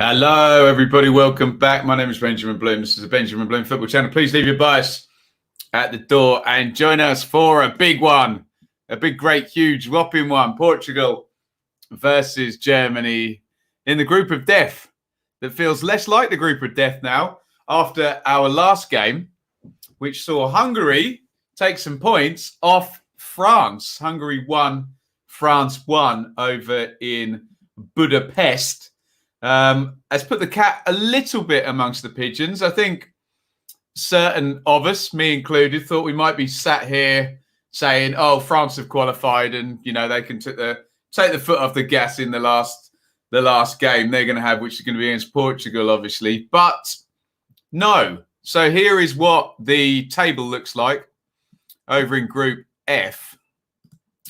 Hello, everybody. Welcome back. My name is Benjamin Bloom. This is the Benjamin Bloom Football Channel. Please leave your bias at the door and join us for a big one. A big, great, huge, whopping one. Portugal versus Germany in the group of death that feels less like the group of death now after our last game, which saw Hungary take some points off France. Hungary won, France won over in Budapest. Has put the cat a little bit amongst the pigeons. I think certain of us, me included, thought we might be sat here saying, "Oh, France have qualified, and they can take the foot off the gas in the last game they're going to have, which is going to be against Portugal, obviously." But no. So here is what the table looks like over in Group F,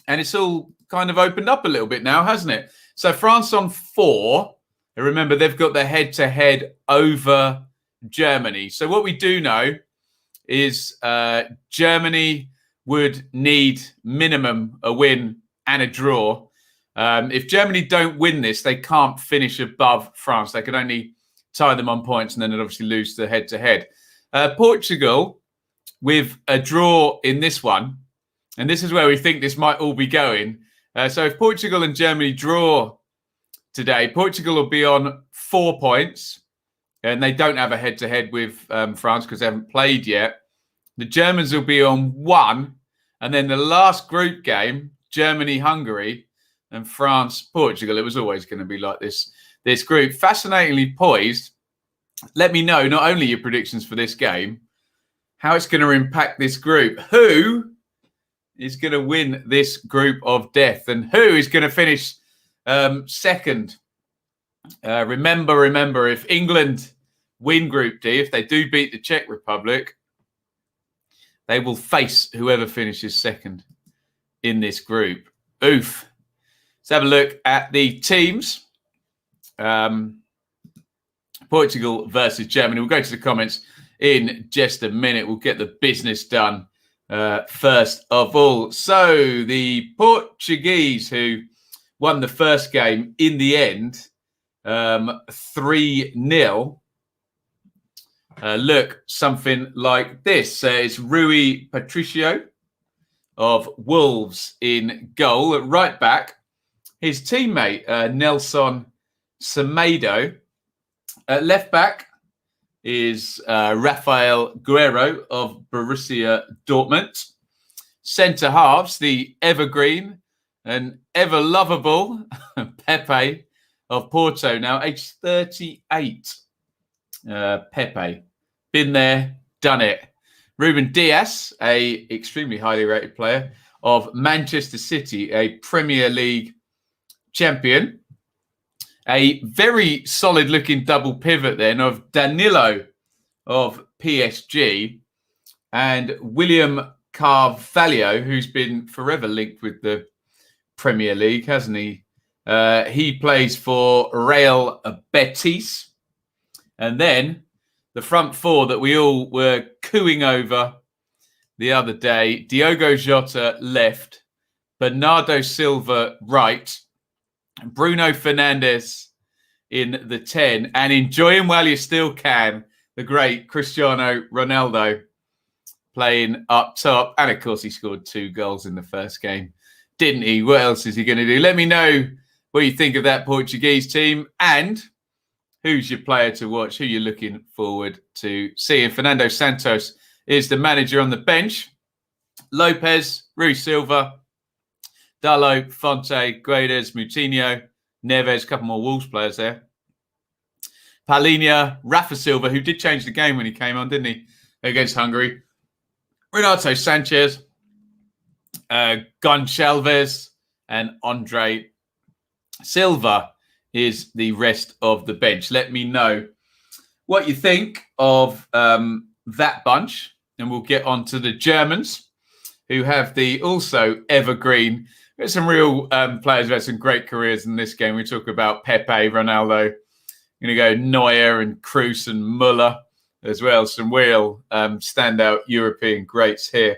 and it's all kind of opened up a little bit now, hasn't it? So France on 4. And remember, they've got the head-to-head over Germany. So what we do know is Germany would need minimum a win and a draw. If Germany don't win this, they can't finish above France. They can only tie them on points and then they'd obviously lose the head-to-head. Portugal, with a draw in this one, and this is where we think this might all be going. So if Portugal and Germany draw today, Portugal will be on 4 points, and they don't have a head-to-head with France because they haven't played yet. The Germans will be on 1, and then the last group game, Germany-Hungary and France-Portugal. It was always going to be like this group. Fascinatingly poised. Let me know not only your predictions for this game, how it's going to impact this group. Who is going to win this group of death, and who is going to finish second? Remember, if England win Group D, if they do beat the Czech Republic, they will face whoever finishes second in this group. Oof. Let's have a look at the teams. Portugal versus Germany. We'll go to the comments in just a minute. We'll get the business done first of all. So the Portuguese, who won the first game in the end, 3-0. Look something like this. It's Rui Patricio of Wolves in goal. At right back, his teammate Nelson Semedo. At left back is Rafael Guerrero of Borussia Dortmund. Centre halves, the evergreen and ever lovable Pepe of Porto, now age 38. Pepe, been there, done it. Ruben Dias, a extremely highly rated player of Manchester City, a Premier League champion. A very solid looking double pivot then of Danilo of PSG and William Carvalho, who's been forever linked with the Premier League, hasn't he? He plays for Real Betis. And then the front four that we all were cooing over the other day: Diogo Jota left, Bernardo Silva right, Bruno Fernandes in the 10, and enjoy him while you still can, the great Cristiano Ronaldo playing up top. And of course, he scored 2 goals in the first game, didn't he? What else is he going to do? Let me know what you think of that Portuguese team and who's your player to watch, who you're looking forward to seeing. Fernando Santos is the manager on the bench. Lopez, Rui Silva, Dalot, Fonte, Guedes, Moutinho, Neves, a couple more Wolves players there. Palhinha, Rafa Silva, who did change the game when he came on, didn't he, against Hungary. Renato Sanchez, Gonçalves, and Andre Silva is the rest of the bench. Let me know what you think of that bunch, and we'll get on to the Germans, who have the also evergreen. There's some real players who had some great careers in this game. We talk about Pepe, Ronaldo. Going to go Neuer and Kroos and Müller as well. Some real standout European greats here.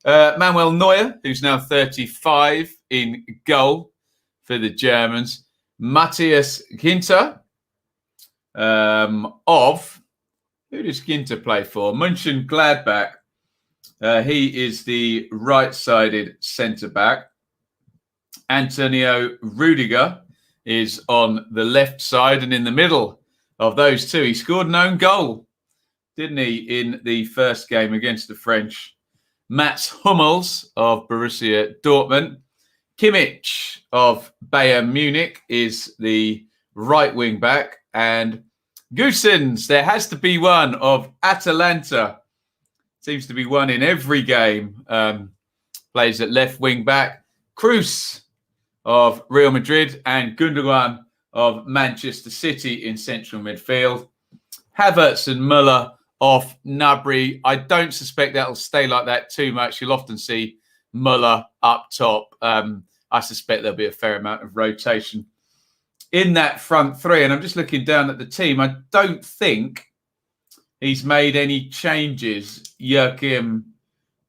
Manuel Neuer, who's now 35 in goal for the Germans. Matthias Ginter, of, who does Ginter play for? Mönchengladbach. He is the right-sided centre-back. Antonio Rudiger is on the left side, and in the middle of those two, he scored an own goal, didn't he, in the first game against the French. Mats Hummels of Borussia Dortmund. Kimmich of Bayern Munich is the right wing back, and Goossens, there has to be one, of Atalanta. Seems to be one in every game. Plays at left wing back. Kroos of Real Madrid, and Gundogan of Manchester City in central midfield. Havertz and Müller off Nubry. I don't suspect that'll stay like that too much. You'll often see Müller up top. I suspect there'll be a fair amount of rotation in that front three. And I'm just looking down at the team. I don't think he's made any changes, Joachim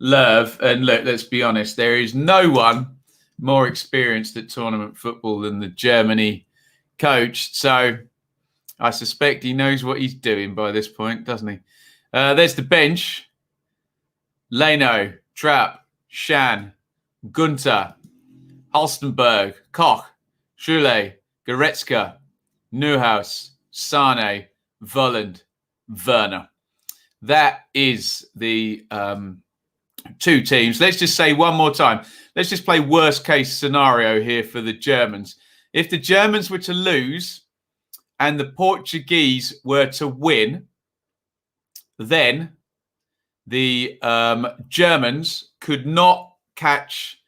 Löw. And look, let's be honest, there is no one more experienced at tournament football than the Germany coach. So I suspect he knows what he's doing by this point, doesn't he? There's the bench. Leno, Trapp, Schan, Gunter, Halstenberg, Koch, Schule, Goretzka, Neuhaus, Sane, Volland, Werner. That is the two teams. Let's just say one more time. Let's just play worst case scenario here for the Germans. If the Germans were to lose and the Portuguese were to win, then the Germans could not catch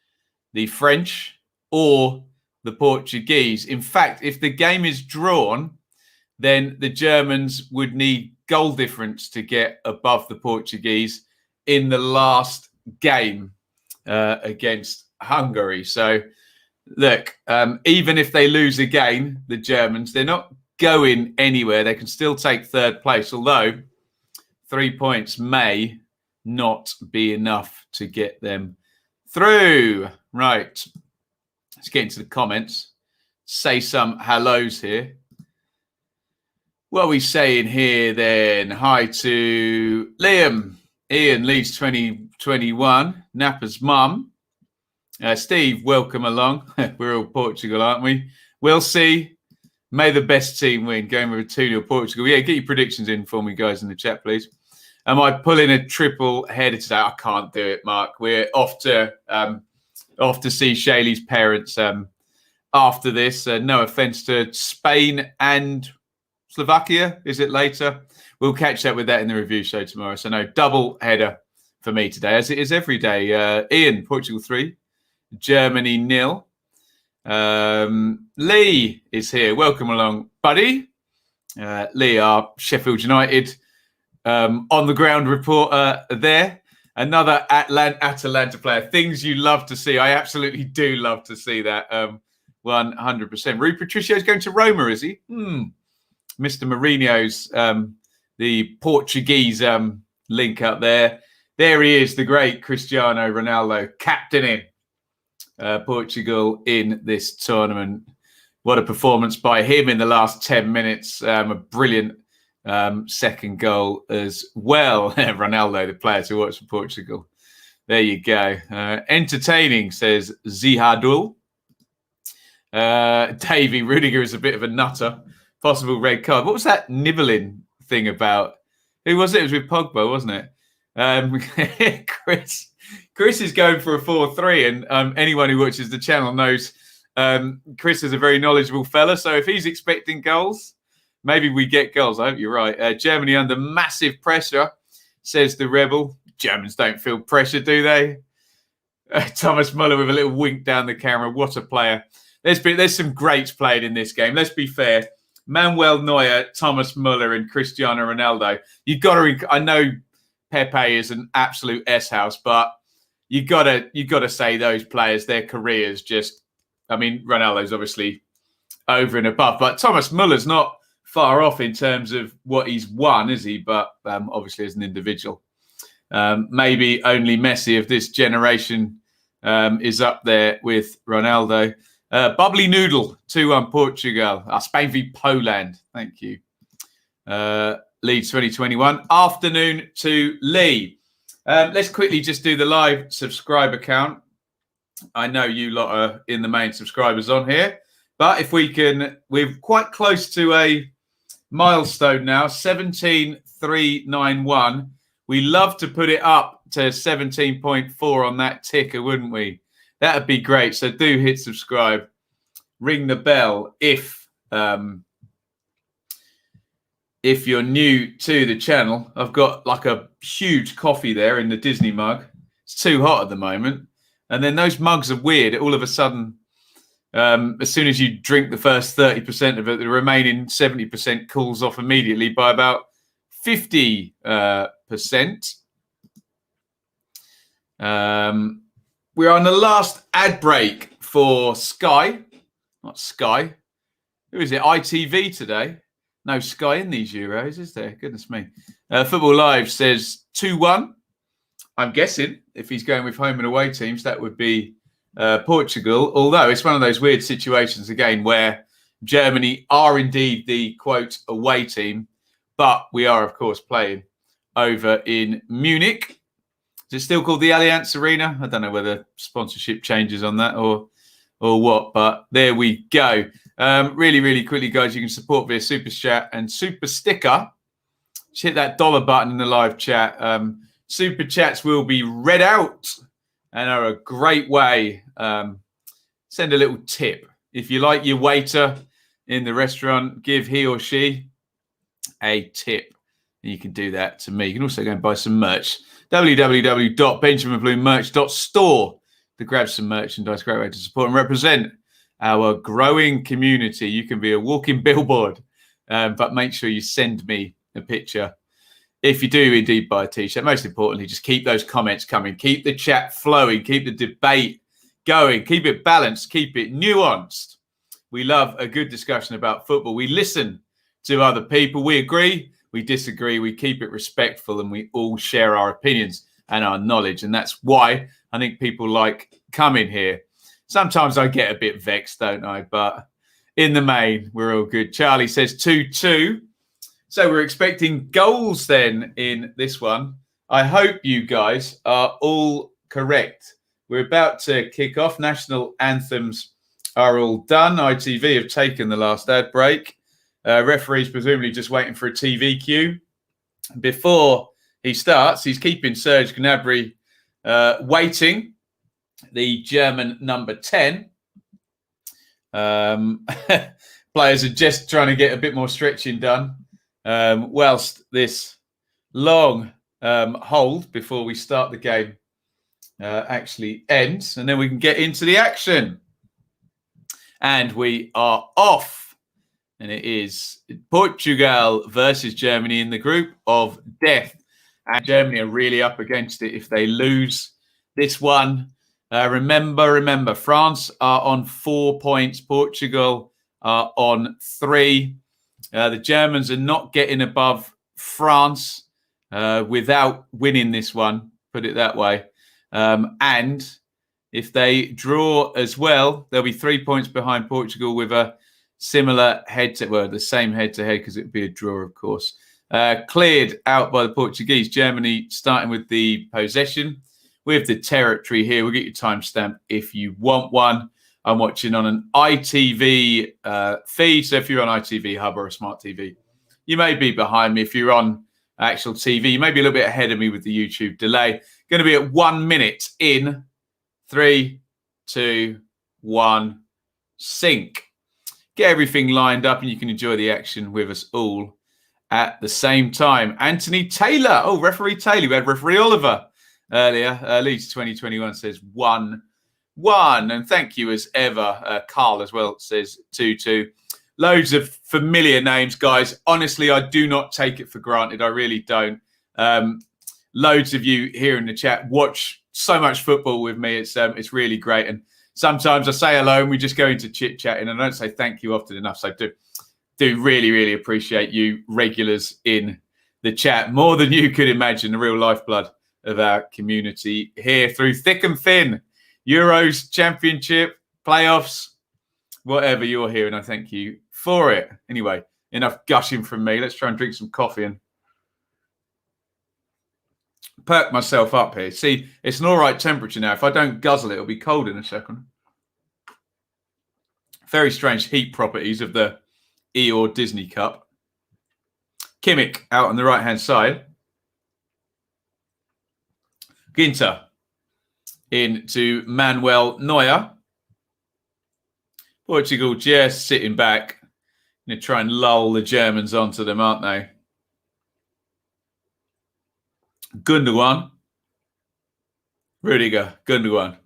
the French or the Portuguese. In fact, if the game is drawn, then the Germans would need goal difference to get above the Portuguese in the last game against Hungary. So, look, even if they lose again, the Germans, they're not going anywhere. They can still take third place, although 3 points may not be enough to get them through. Right. Let's get into the comments. Say some hellos here. What are we saying here then? Hi to Liam. Iain leads 2021. Napper's mum. Steve, welcome along. We're all Portugal, aren't we? We'll see. May the best team win. Going with a 2-0 Portugal. Yeah, get your predictions in for me, guys, in the chat, please. Am I pulling a triple header today? I can't do it, Mark. We're off to see Shaylee's parents after this. No offence to Spain and Slovakia. Is it later? We'll catch up with that in the review show tomorrow. So no, double header for me today, as it is every day. Iain, Portugal 3, Germany 0. Lee is here. Welcome along, buddy. Lee, our Sheffield United on the ground reporter there. Another Atalanta player. Things you love to see. I absolutely do love to see that. 100%. Rui Patricio is going to Roma, is he? Mr. Mourinho's the Portuguese link up there. There he is, the great Cristiano Ronaldo, captaining Portugal in this tournament. What a performance by him in the last 10 minutes. A brilliant second goal as well. Ronaldo, the player to watch for Portugal. There you go. Entertaining, says Zihadul. Davey, Rudiger is a bit of a nutter. Possible red card. What was that nibbling thing about? Who was it? It was with Pogba, wasn't it? Chris is going for a 4-3, and anyone who watches the channel knows Chris is a very knowledgeable fella. So if he's expecting goals, maybe we get goals. I hope you're right. Germany under massive pressure, says the Rebel. Germans don't feel pressure, do they? Thomas Müller with a little wink down the camera. What a player. There's some greats played in this game. Let's be fair. Manuel Neuer, Thomas Müller, and Cristiano Ronaldo. I know Pepe is an absolute S-house, but you gotta say those players, their careers just. I mean, Ronaldo's obviously over and above, but Thomas Muller's not far off in terms of what he's won, is he? But obviously, as an individual, maybe only Messi of this generation is up there with Ronaldo. Bubbly Noodle, 2-1 Portugal. Spain v Poland. Thank you. Leeds 2021. Afternoon to Lee. Let's quickly just do the live subscriber count. I know you lot are in the main subscribers on here, but if we can, we're quite close to a milestone now, 17,391. We love to put it up to 17.4 on that ticker, wouldn't we? That would be great. So do hit subscribe, ring the bell if you're new to the channel. I've got like a huge coffee there in the Disney mug. It's too hot at the moment. And then those mugs are weird. All of a sudden, as soon as you drink the first 30% of it, the remaining 70% cools off immediately by about 50%. We're on the last ad break for Sky. Not Sky. Who is it? ITV today. No Sky in these Euros, is there? Goodness me. Football Live says 2-1. I'm guessing if he's going with home and away teams, that would be Portugal. Although it's one of those weird situations, again, where Germany are indeed the, quote, away team. But we are, of course, playing over in Munich. Is it still called the Allianz Arena? I don't know whether sponsorship changes on that or what, but there we go. Really, really quickly, guys, you can support via Super Chat and Super Sticker. Just hit that dollar button in the live chat. Super Chats will be read out and are a great way. Send a little tip. If you like your waiter in the restaurant, give he or she a tip. And you can do that to me. You can also go and buy some merch. www.benjaminbloommerch.store to grab some merchandise. Great way to support and represent our growing community. You can be a walking billboard, but make sure you send me a picture if you do indeed buy a t-shirt. Most importantly, just keep those comments coming. Keep the chat flowing. Keep the debate going. Keep it balanced. Keep it nuanced. We love a good discussion about football. We listen to other people. We agree. We disagree. We keep it respectful, and we all share our opinions and our knowledge. And that's why I think people like coming here. Sometimes I get a bit vexed, don't I? But in the main, we're all good. Charlie says 2-2. So we're expecting goals then in this one. I hope you guys are all correct. We're about to kick off. National anthems are all done. ITV have taken the last ad break. Referee's presumably just waiting for a TV cue. Before he starts, he's keeping Serge Gnabry waiting, the German number 10. Players are just trying to get a bit more stretching done whilst this long hold before we start the game actually ends. And then we can get into the action. And we are off. And it is Portugal versus Germany in the group of death. And Germany are really up against it if they lose this one. Remember, France are on 4 points. Portugal are on 3. The Germans are not getting above France without winning this one, put it that way. And if they draw as well, they'll be 3 points behind Portugal with a similar the same head-to-head, because it would be a draw, of course. Cleared out by the Portuguese. Germany starting with the possession. With the territory here, we'll get your timestamp if you want one. I'm watching on an ITV feed. So if you're on ITV Hub or a smart TV, you may be behind me. If you're on actual TV, you may be a little bit ahead of me with the YouTube delay. Going to be at 1 minute in 3, 2, 1, sync. Get everything lined up and you can enjoy the action with us all at the same time. Anthony Taylor. Oh, referee Taylor. We had referee Oliver earlier. Leeds 2021 says 1-1. And thank you as ever. Carl as well says 2-2. Loads of familiar names, guys. Honestly, I do not take it for granted. I really don't. Loads of you here in the chat watch so much football with me. It's really great. And sometimes I say hello and we just go into chit-chatting, and I don't say thank you often enough. So do really, really appreciate you regulars in the chat. More than you could imagine, the real lifeblood of our community here through thick and thin. Euros, Championship, playoffs, whatever you're here, and I thank you for it. Anyway, enough gushing from me. Let's try and drink some coffee and perk myself up here. See, it's an all right temperature now. If I don't guzzle it, it'll be cold in a second. Very strange heat properties of the Eeyore Disney Cup. Kimmich out on the right-hand side. Ginter into Manuel Neuer. Portugal just sitting back. Going to try and lull the Germans onto them, aren't they? Gundogan. Rudiger. Gundogan.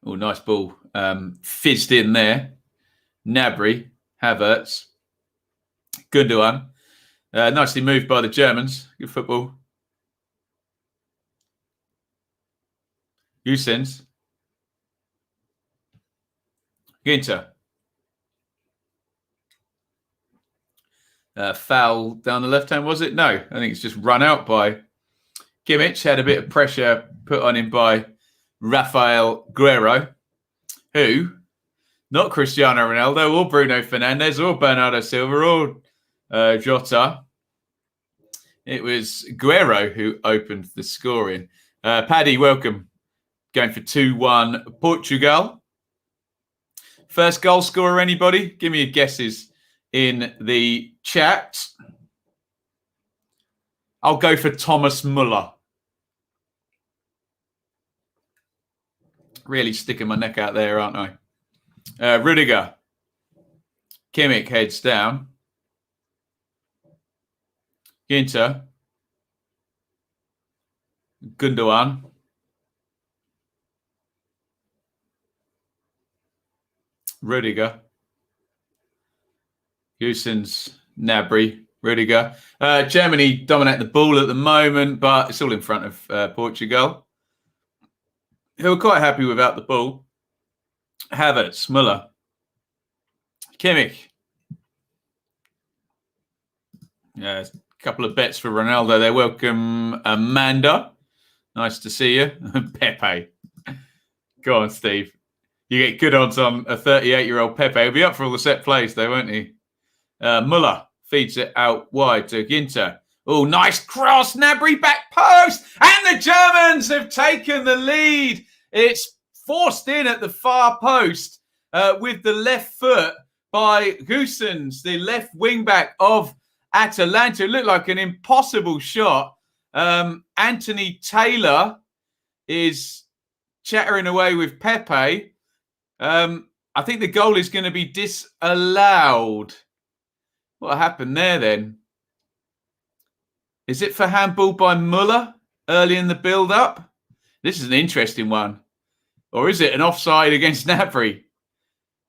Oh, nice ball. Fizzed in there. Gnabry. Havertz. Gundogan. Nicely moved by the Germans. Good football. Usens. Ginter. Foul down the left hand, was it? No, I think it's just run out by Kimmich. Had a bit of pressure put on him by Rafael Guerrero, who, not Cristiano Ronaldo or Bruno Fernandes or Bernardo Silva or Jota. It was Guerrero who opened the scoring. Paddy, welcome. Going for 2-1 Portugal. First goal scorer, anybody? Give me your guesses in the chat. I'll go for Thomas Muller. Really sticking my neck out there, aren't I? Rudiger. Kimmich heads down. Ginter. Gundogan. Rudiger. Goossens, Gnabry, Rudiger. Germany dominate the ball at the moment, but it's all in front of Portugal, who are quite happy without the ball. Havertz, Müller, Kimmich. Yeah, a couple of bets for Ronaldo there. Welcome, Amanda. Nice to see you. Pepe. Go on, Steve. You get good odds on a 38-year-old Pepe. He'll be up for all the set plays, though, won't he? Muller feeds it out wide to Ginter. Oh, nice cross. Gnabry back post. And the Germans have taken the lead. It's forced in at the far post with the left foot by Goossens, the left wing-back of Atalanta. It looked like an impossible shot. Anthony Taylor is chattering away with Pepe. I think the goal is going to be disallowed. What happened there then? Is it for handball by Muller early in the build-up? This is an interesting one. Or is it an offside against Gnabry?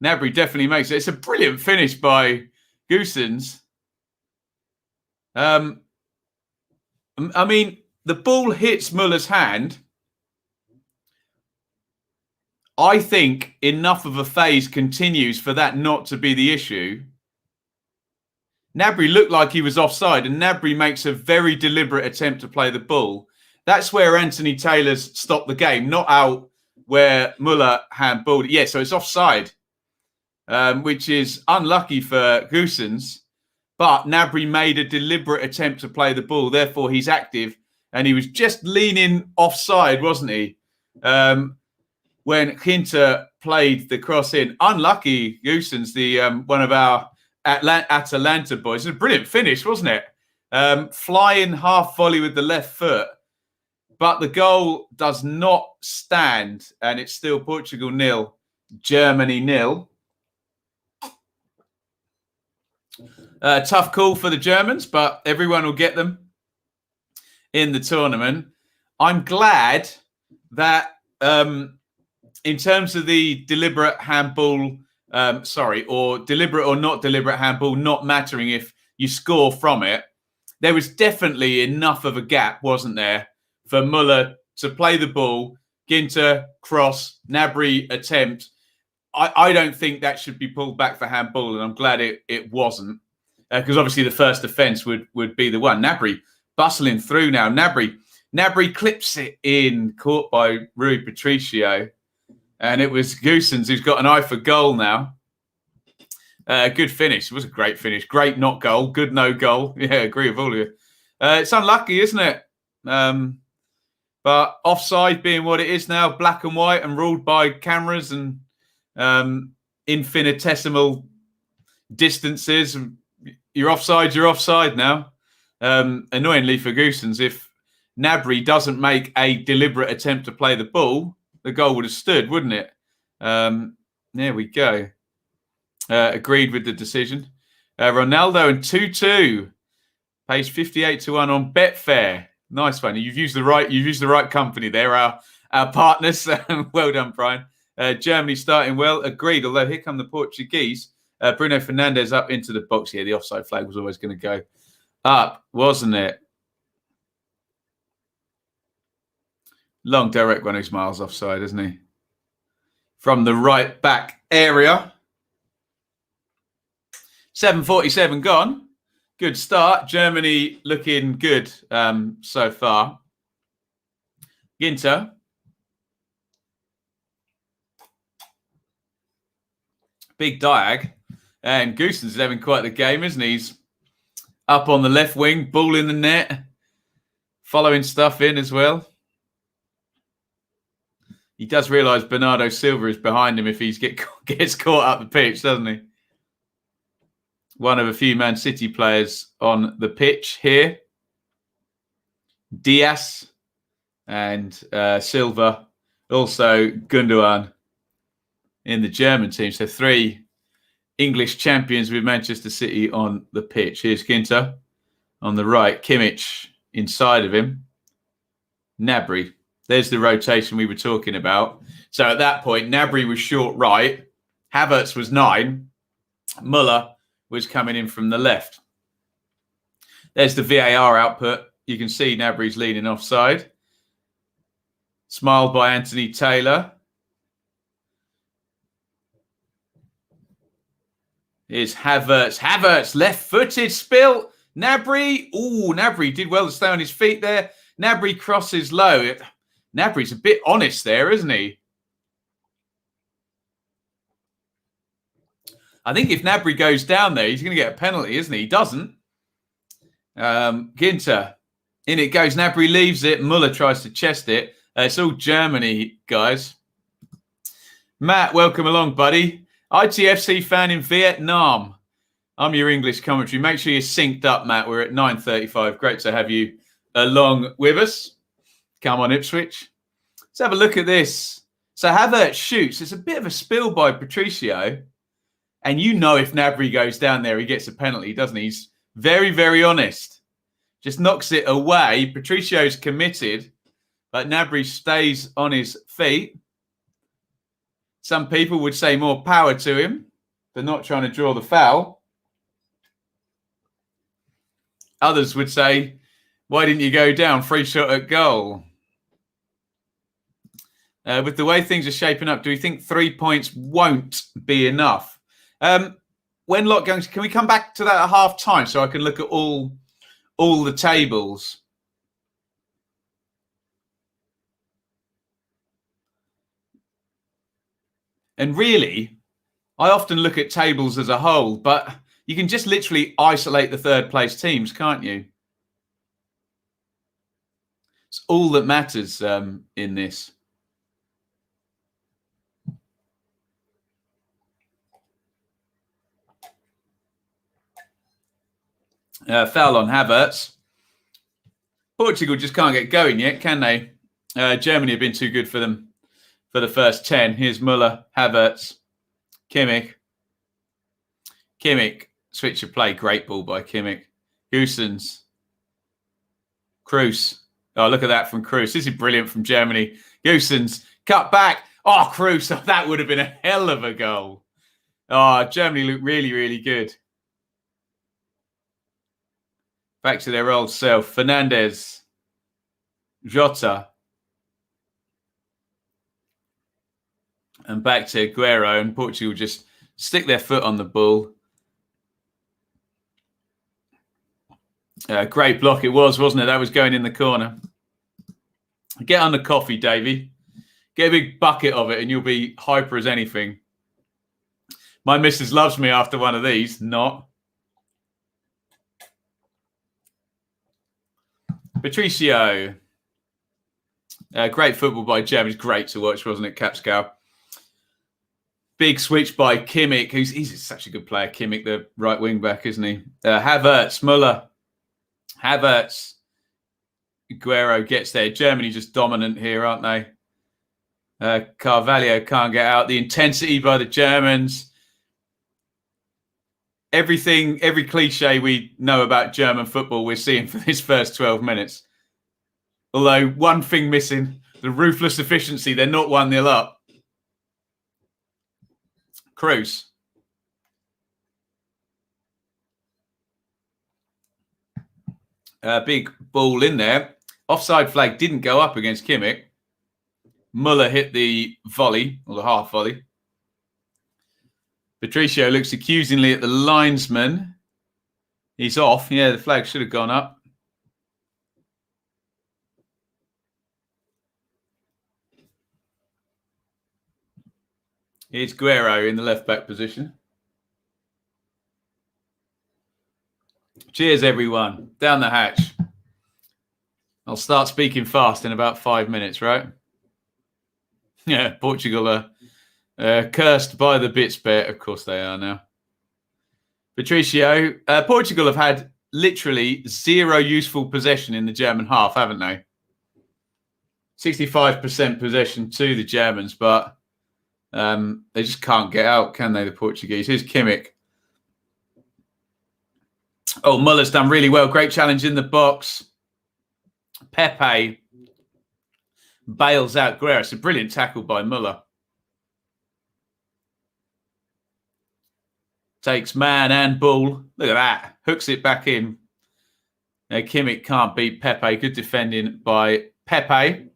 Gnabry definitely makes it. It's a brilliant finish by Goossens. I mean, the ball hits Muller's hand. I think enough of a phase continues for that not to be the issue. Gnabry looked like he was offside, and Gnabry makes a very deliberate attempt to play the ball. That's where Anthony Taylor's stopped the game, not out where Muller handballed it. Yeah, so it's offside, which is unlucky for Goossens. But Gnabry made a deliberate attempt to play the ball. Therefore, he's active, and he was just leaning offside, wasn't he? When Ginter played the cross in. Unlucky, Goossens, the one of our Atalanta boys. It was a brilliant finish, wasn't it? Flying half volley with the left foot. But the goal does not stand, and it's still Portugal 0, Germany 0. Tough call for the Germans, but everyone will get them in the tournament. I'm glad that in terms of the deliberate handball, or deliberate or not deliberate handball, not mattering if you score from it, there was definitely enough of a gap, wasn't there, for Muller to play the ball, Ginter, cross, Gnabry, attempt. I don't think that should be pulled back for handball, and I'm glad it wasn't, because obviously the first offence would be the one. Gnabry bustling through now. Gnabry clips it in, caught by Rui Patricio. And it was Goossens who's got an eye for goal now. Good finish. It was a great finish. Great not goal. Good no goal. Yeah, agree with all of you. It's unlucky, isn't it? But offside being what it is now, black and white and ruled by cameras and infinitesimal distances. You're offside now. Annoyingly for Goosens, if Nabry doesn't make a deliberate attempt to play the ball, the goal would have stood, wouldn't it? There we go. Agreed with the decision. Ronaldo and 2-2. Pays 58-1 on Betfair. Nice one. You've used the right company there. Our partners. Well done, Brian. Germany starting well. Agreed. Although here come the Portuguese. Bruno Fernandes up into the box here. The offside flag was always going to go up, wasn't it? Long direct one who's miles offside, isn't he? From the right back area. 7:47 gone. Good start. Germany looking good so far. Ginter. Big diag. And Goosens is having quite the game, isn't he? He's up on the left wing, ball in the net, following stuff in as well. He does realise Bernardo Silva is behind him if he gets caught up the pitch, doesn't he? One of a few Man City players on the pitch here. Diaz and Silva. Also Gundogan in the German team. So 3 English champions with Manchester City on the pitch. Here's Ginter on the right. Kimmich inside of him. Nabry. There's the rotation we were talking about. So at that point, Nabry was short right. Havertz was 9. Muller was coming in from the left. There's the VAR output. You can see Nabry's leaning offside. Smiled by Anthony Taylor. Here's Havertz. Havertz, left-footed, spill. Nabry. Ooh, Nabry did well to stay on his feet there. Nabry crosses low. Nabry's a bit honest there, isn't he? I think if Nabry goes down there, he's going to get a penalty, isn't he? He doesn't. Ginter. In it goes. Nabry leaves it. Muller tries to chest it. It's all Germany, guys. Matt, welcome along, buddy. ITFC fan in Vietnam. I'm your English commentary. Make sure you're synced up, Matt. We're at 9:35. Great to have you along with us. Come on, Ipswich. Let's have a look at this. So Havertz shoots. It's a bit of a spill by Patricio. And you know if Nabry goes down there, he gets a penalty, doesn't he? He's very, very honest. Just knocks it away. Patricio's committed, but Nabry stays on his feet. Some people would say more power to him for not trying to draw the foul. Others would say, why didn't you go down? Free shot at goal. With the way things are shaping up, do we think 3 points won't be enough? When Lot goes, can we come back to that at half time so I can look at all the tables? And really, I often look at tables as a whole, but you can just literally isolate the third place teams, can't you? It's all that matters in this. Foul on Havertz. Portugal just can't get going yet, can they? Germany have been too good for them for the first 10. Here's Muller, Havertz, Kimmich. Kimmich, switch of play. Great ball by Kimmich. Goosens. Kroos. Oh, look at that from Kroos. This is brilliant from Germany. Goosens, cut back. Oh, Kroos. Oh, that would have been a hell of a goal. Oh, Germany look really, really good. Back to their old self. Fernandes. Jota. And back to Aguero. And Portugal just stick their foot on the ball. Great block it was, wasn't it? That was going in the corner. Get on the coffee, Davey. Get a big bucket of it and you'll be hyper as anything. My missus loves me after one of these. Not. Patricio. Great football by Germany. Great to watch, wasn't it, Capscow? Big switch by Kimmich, he's such a good player. Kimmich, the right wing back, isn't he? Havertz, Muller, Havertz, Aguero gets there. Germany just dominant here, aren't they? Carvalho can't get out. The intensity by the Germans. Everything, every cliche we know about German football, we're seeing for this first 12 minutes. Although one thing missing, the ruthless efficiency. They're not 1-0 up. Cruz. Big ball in there. Offside flag didn't go up against Kimmich. Muller hit the volley, or the half volley. Patricio looks accusingly at the linesman. He's off. Yeah, the flag should have gone up. Here's Guerrero in the left-back position. Cheers, everyone. Down the hatch. I'll start speaking fast in about 5 minutes, right? Yeah, Portugal are cursed by the bits bet. Of course they are now. Patricio, Portugal have had literally zero useful possession in the German half, haven't they? 65% possession to the Germans, but they just can't get out, can they, the Portuguese? Here's Kimmich. Oh, Muller's done really well. Great challenge in the box. Pepe bails out Guerrero. It's a brilliant tackle by Muller. Takes man and ball. Look at that. Hooks it back in. Kimmich can't beat Pepe. Good defending by Pepe.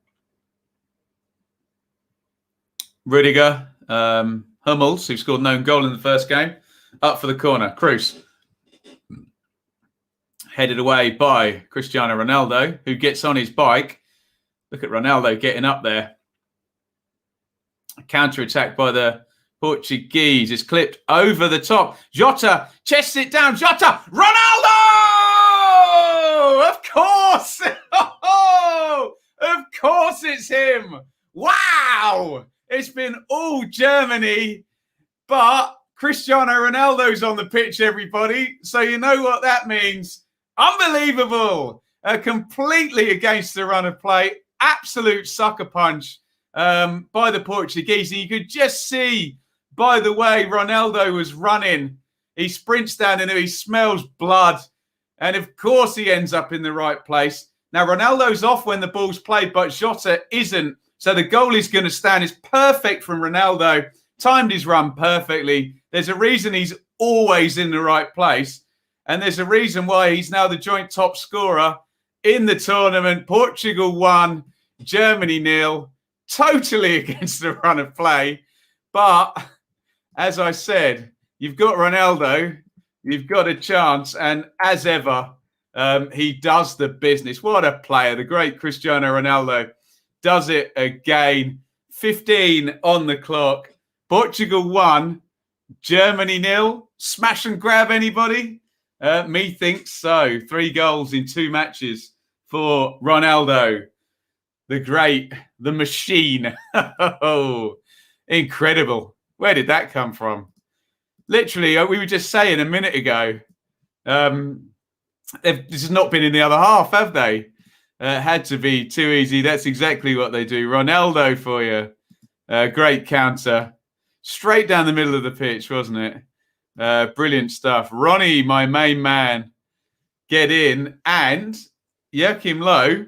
Rudiger, Hummels, who scored no goal in the first game, up for the corner. Cruz. Headed away by Cristiano Ronaldo, who gets on his bike. Look at Ronaldo getting up there. A counter-attack by the Portuguese is clipped over the top. Jota chests it down. Jota! Ronaldo! Of course! Of course it's him! Wow! It's been all Germany, but Cristiano Ronaldo's on the pitch, everybody. So you know what that means. Unbelievable. Completely against the run of play. Absolute sucker punch by the Portuguese. And you could just see, by the way Ronaldo was running, he sprints down and he smells blood. And of course he ends up in the right place. Now, Ronaldo's off when the ball's played, but Jota isn't. So the goal is going to stand. It's perfect from Ronaldo. Timed his run perfectly. There's a reason he's always in the right place. And there's a reason why he's now the joint top scorer in the tournament. Portugal 1, Germany 0. Totally against the run of play. But as I said, you've got Ronaldo. You've got a chance. And as ever, he does the business. What a player. The great Cristiano Ronaldo does it again. 15 on the clock. Portugal 1, Germany 0. Smash and grab, anybody? Me thinks so. 3 goals in 2 matches for Ronaldo. The great, the machine. Oh, incredible. Where did that come from? Literally, we were just saying a minute ago, this has not been in the other half, have they? Had to be too easy. That's exactly what they do. Ronaldo for you. Great counter. Straight down the middle of the pitch, wasn't it? Brilliant stuff. Ronnie, my main man, get in. And Joachim Low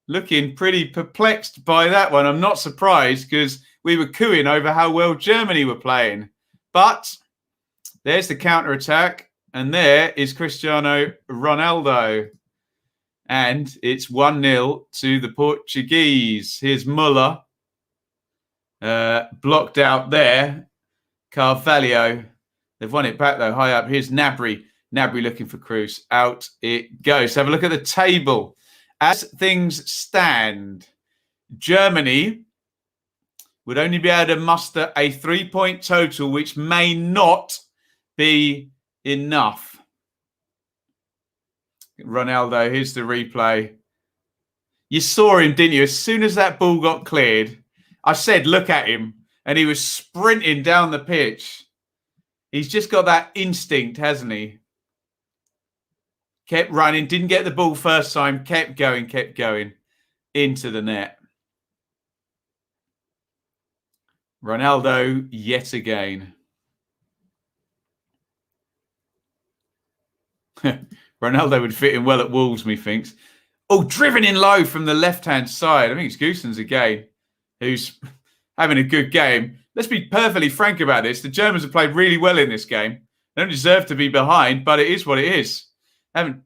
looking pretty perplexed by that one. I'm not surprised because we were cooing over how well Germany were playing. But there's the counter-attack. And there is Cristiano Ronaldo. And it's 1-0 to the Portuguese. Here's Muller. Blocked out there. Carvalho. They've won it back, though, high up. Here's Gnabry. Gnabry looking for Cruz. Out it goes. Have a look at the table. As things stand, Germany would only be able to muster a 3-point total, which may not be enough. Ronaldo, here's the replay. You saw him, didn't you? As soon as that ball got cleared, I said, look at him. And he was sprinting down the pitch. He's just got that instinct, hasn't he? Kept running, didn't get the ball first time, kept going into the net. Ronaldo yet again. Ronaldo would fit in well at Wolves, methinks. Oh, driven in low from the left-hand side. I think it's Goossens again, who's having a good game. Let's be perfectly frank about this. The Germans have played really well in this game. They don't deserve to be behind, but it is what it is. Haven't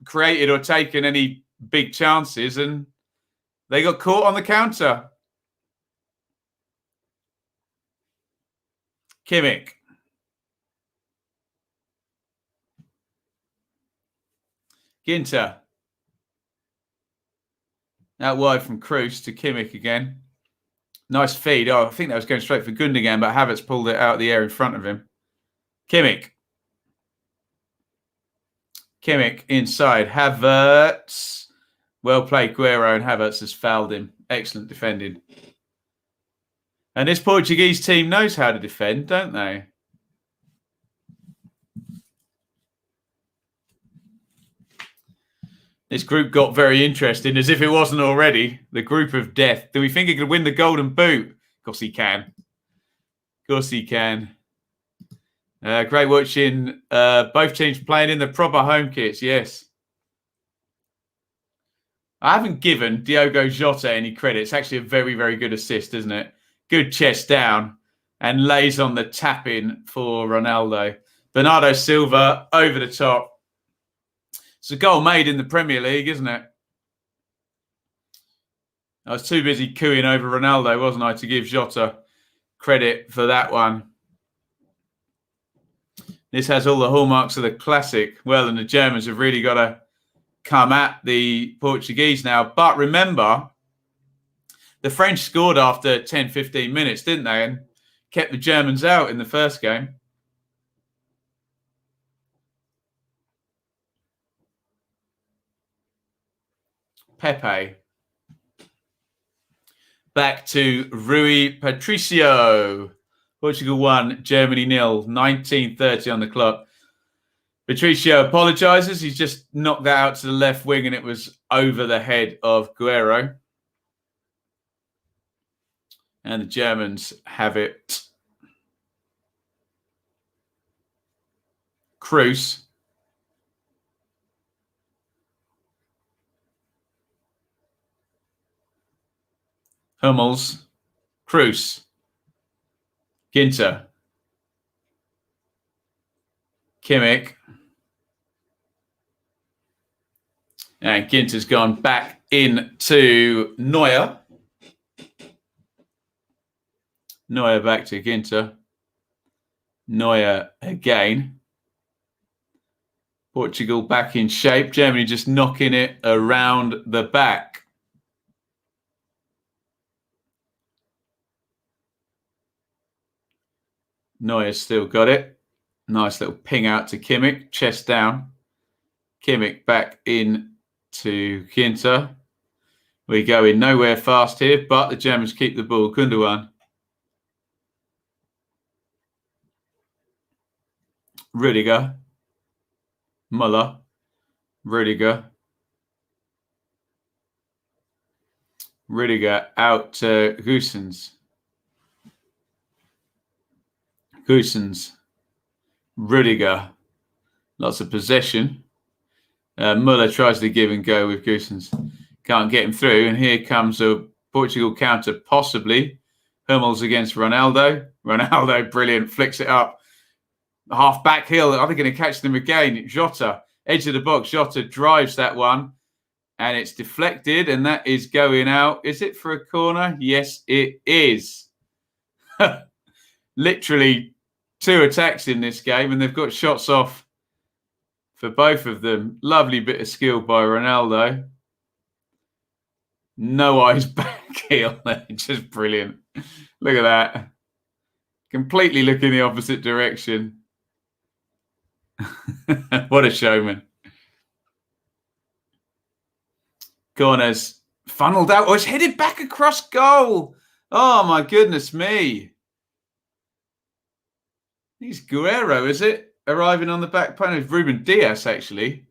created or taken any big chances, and they got caught on the counter. Kimmich. Ginter. Out wide from Kroos to Kimmich again. Nice feed. Oh, I think that was going straight for Gundogan, but Havertz pulled it out of the air in front of him. Kimmich. Kimmich inside. Havertz. Well played, Guerrero, and Havertz has fouled him. Excellent defending. And this Portuguese team knows how to defend, don't they? This group got very interesting, as if it wasn't already. The group of death. Do we think he could win the Golden Boot? Of course he can. Of course he can. Great watching both teams playing in the proper home kits, yes. I haven't given Diogo Jota any credit. It's actually a very, very good assist, isn't it? Good chest down and lays on the tap-in for Ronaldo. Bernardo Silva over the top. It's a goal made in the Premier League, isn't it? I was too busy cooing over Ronaldo, wasn't I, to give Jota credit for that one. This has all the hallmarks of the classic. Well, and the Germans have really got to come at the Portuguese now. But remember, the French scored after 10, 15 minutes, didn't they? And kept the Germans out in the first game. Pepe. Back to Rui Patricio. Portugal 1, Germany 0, 19:30 on the clock. Patricio apologises. He's just knocked that out to the left wing and it was over the head of Guerrero. And the Germans have it. Kroos. Hummels. Kroos. Ginter. Kimmich. And Ginter's gone back into Neuer. Neuer back to Ginter. Neuer again. Portugal back in shape. Germany just knocking it around the back. Neuer's still got it. Nice little ping out to Kimmich. Chest down. Kimmich back in to Ginter. We're going nowhere fast here, but the Germans keep the ball. Gundogan. Rudiger. Muller. Rudiger. Rudiger out to Goossens. Goossens. Rudiger. Lots of possession. Muller tries to give and go with Goossens. Can't get him through. And here comes a Portugal counter, possibly. Hummels against Ronaldo. Ronaldo, brilliant. Flicks it up. Half back heel. Are they going to catch them again? Jota. Edge of the box. Jota drives that one. And it's deflected. And that is going out. Is it for a corner? Yes, it is. Literally 2 attacks in this game. And they've got shots off for both of them. Lovely bit of skill by Ronaldo. No eyes back heel. Just brilliant. Look at that. Completely looking the opposite direction. What a showman. Corner's funneled out. Oh, it's headed back across goal. Oh, my goodness me. He's Guerrero, is it? Arriving on the back post of Ruben Diaz, actually.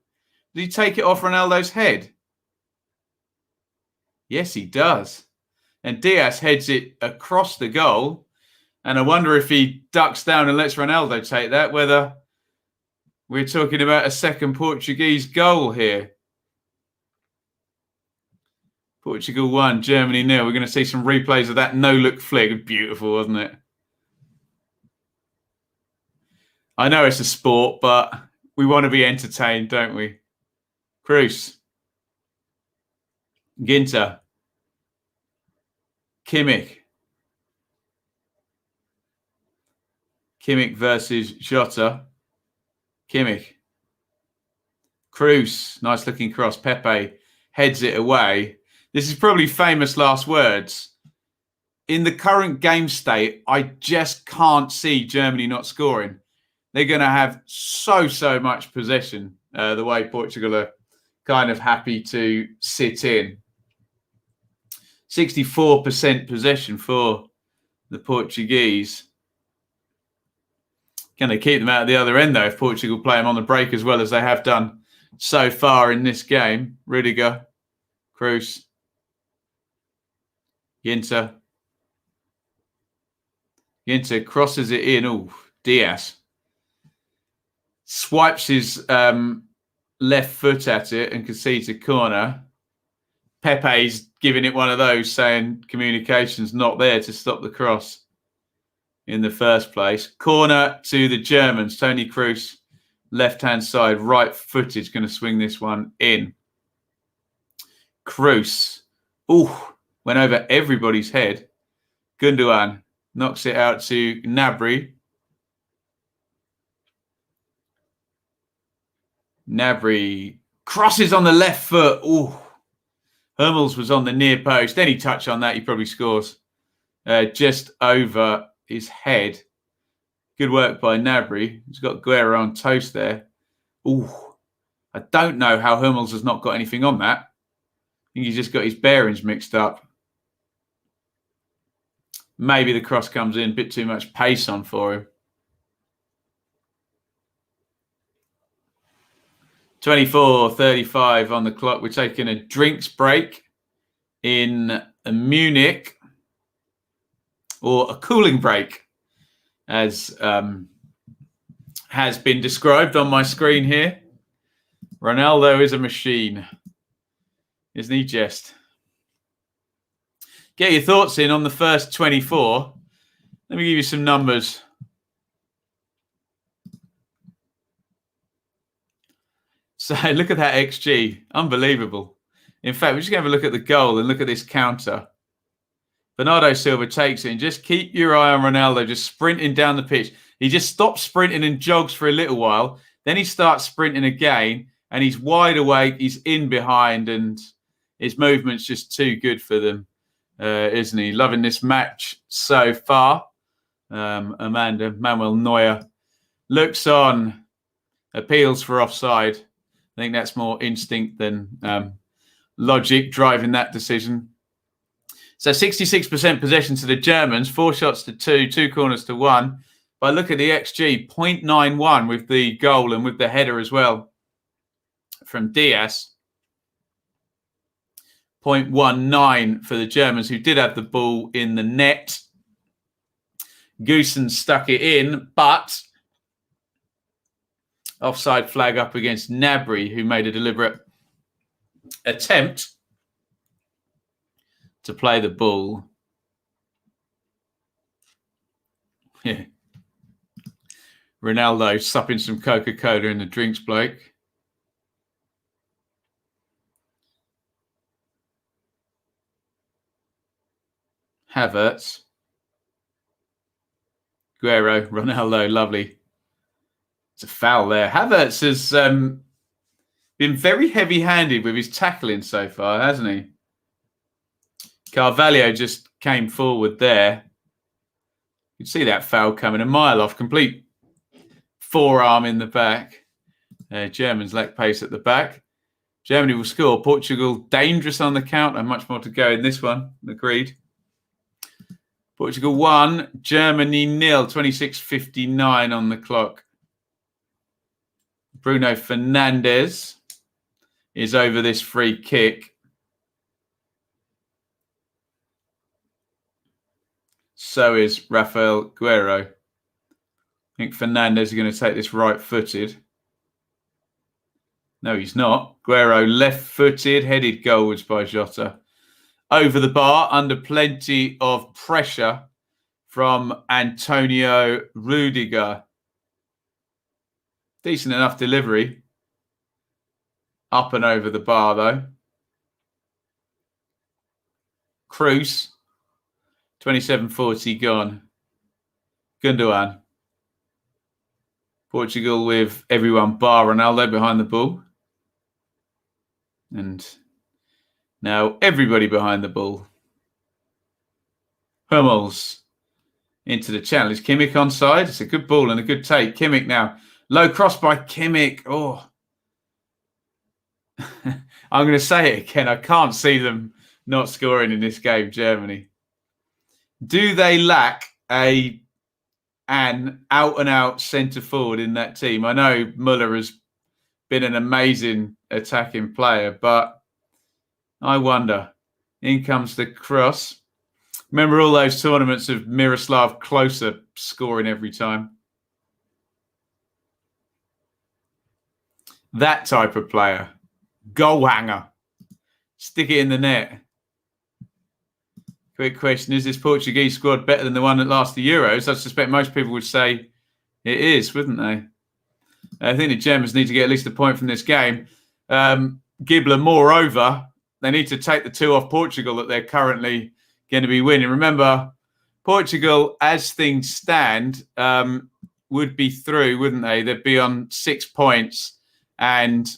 Did he take it off Ronaldo's head? Yes, he does. And Diaz heads it across the goal. And I wonder if he ducks down and lets Ronaldo take that, whether we're talking about a second Portuguese goal here. Portugal 1, Germany 0. We're going to see some replays of that no-look flick. Beautiful, wasn't it? I know it's a sport, but we want to be entertained, don't we? Cruz. Ginter. Kimmich. Kimmich versus Jota. Kimmich. Cruz. Nice looking cross. Pepe heads it away. This is probably famous last words. In the current game state, I just can't see Germany not scoring. They're going to have so much possession, the way Portugal are kind of happy to sit in. 64% possession for the Portuguese. Can they keep them out at the other end, though, if Portugal play them on the break as well as they have done so far in this game? Rudiger, Cruz, Ginter. Ginter crosses it in. Oh, Diaz. Swipes his left foot at it and concedes a corner. Pepe's giving it one of those, saying communication's not there to stop the cross in the first place. Corner to the Germans. Toni Kroos, left-hand side, right footed, going to swing this one in. Kroos. Ooh, went over everybody's head. Gundogan knocks it out to Gnabry. Gnabry crosses on the left foot. Ooh. Hummels was on the near post. Any touch on that, he probably scores. Just over his head. Good work by Gnabry. He's got Guerrero on toast there. Ooh. I don't know how Hummels has not got anything on that. I think he's just got his bearings mixed up. Maybe the cross comes in, a bit too much pace on for him. 24:35 on the clock. We're taking a drinks break in Munich, or a cooling break, as has been described on my screen here. Ronaldo is a machine, isn't he just? Get your thoughts in on the first 24. Let me give you some numbers. So look at that XG. Unbelievable. In fact, we're just going to have a look at the goal and look at this counter. Bernardo Silva takes it, and just keep your eye on Ronaldo just sprinting down the pitch. He just stops sprinting and jogs for a little while. Then he starts sprinting again, and he's wide awake. He's in behind, and his movement's just too good for them, isn't he? Loving this match so far. Manuel Neuer looks on, appeals for offside. I think that's more instinct than logic driving that decision. So 66% possession to the Germans, 4 shots to 2, 2 corners to 1. But look at the XG, 0.91 with the goal and with the header as well from Diaz. 0.19 for the Germans, who did have the ball in the net. Goosen stuck it in, but offside flag up against Gnabry, who made a deliberate attempt to play the ball. Yeah. Ronaldo supping some Coca-Cola in the drinks break. Havertz. Guerrero, Ronaldo, lovely. It's a foul there. Havertz has been very heavy-handed with his tackling so far, hasn't he? Carvalho just came forward there. You can see that foul coming a mile off. Complete forearm in the back. Germans lack pace at the back. Germany will score. Portugal dangerous on the counter. Much more to go in this one. Agreed. Portugal 1, Germany 0. 26:59 on the clock. Bruno Fernandes is over this free kick. So is Rafael Guerrero. I think Fernandes is going to take this right-footed. No, he's not. Guerrero left-footed, headed goalwards by Jota. Over the bar, under plenty of pressure from Antonio Rudiger. Decent enough delivery. Up and over the bar, though. Cruz. 27:40 gone. Gundogan. Portugal with everyone bar Ronaldo behind the ball. And now everybody behind the ball. Hummels into the channel. Is Kimmich onside? It's a good ball and a good take. Kimmich now. Low cross by Kimmich. Oh. I'm going to say it again. I can't see them not scoring in this game, Germany. Do they lack an out-and-out centre forward in that team? I know Muller has been an amazing attacking player, but I wonder. In comes the cross. Remember all those tournaments of Miroslav Klose scoring every time? That type of player. Goal hanger. Stick it in the net. Quick question. Is this Portuguese squad better than the one that lost the Euros? I suspect most people would say it is, wouldn't they? I think the Germans need to get at least a point from this game. Gibbler, moreover, they need to take the 2 off Portugal that they're currently going to be winning. Remember, Portugal, as things stand, would be through, wouldn't they? They'd be on 6 points. And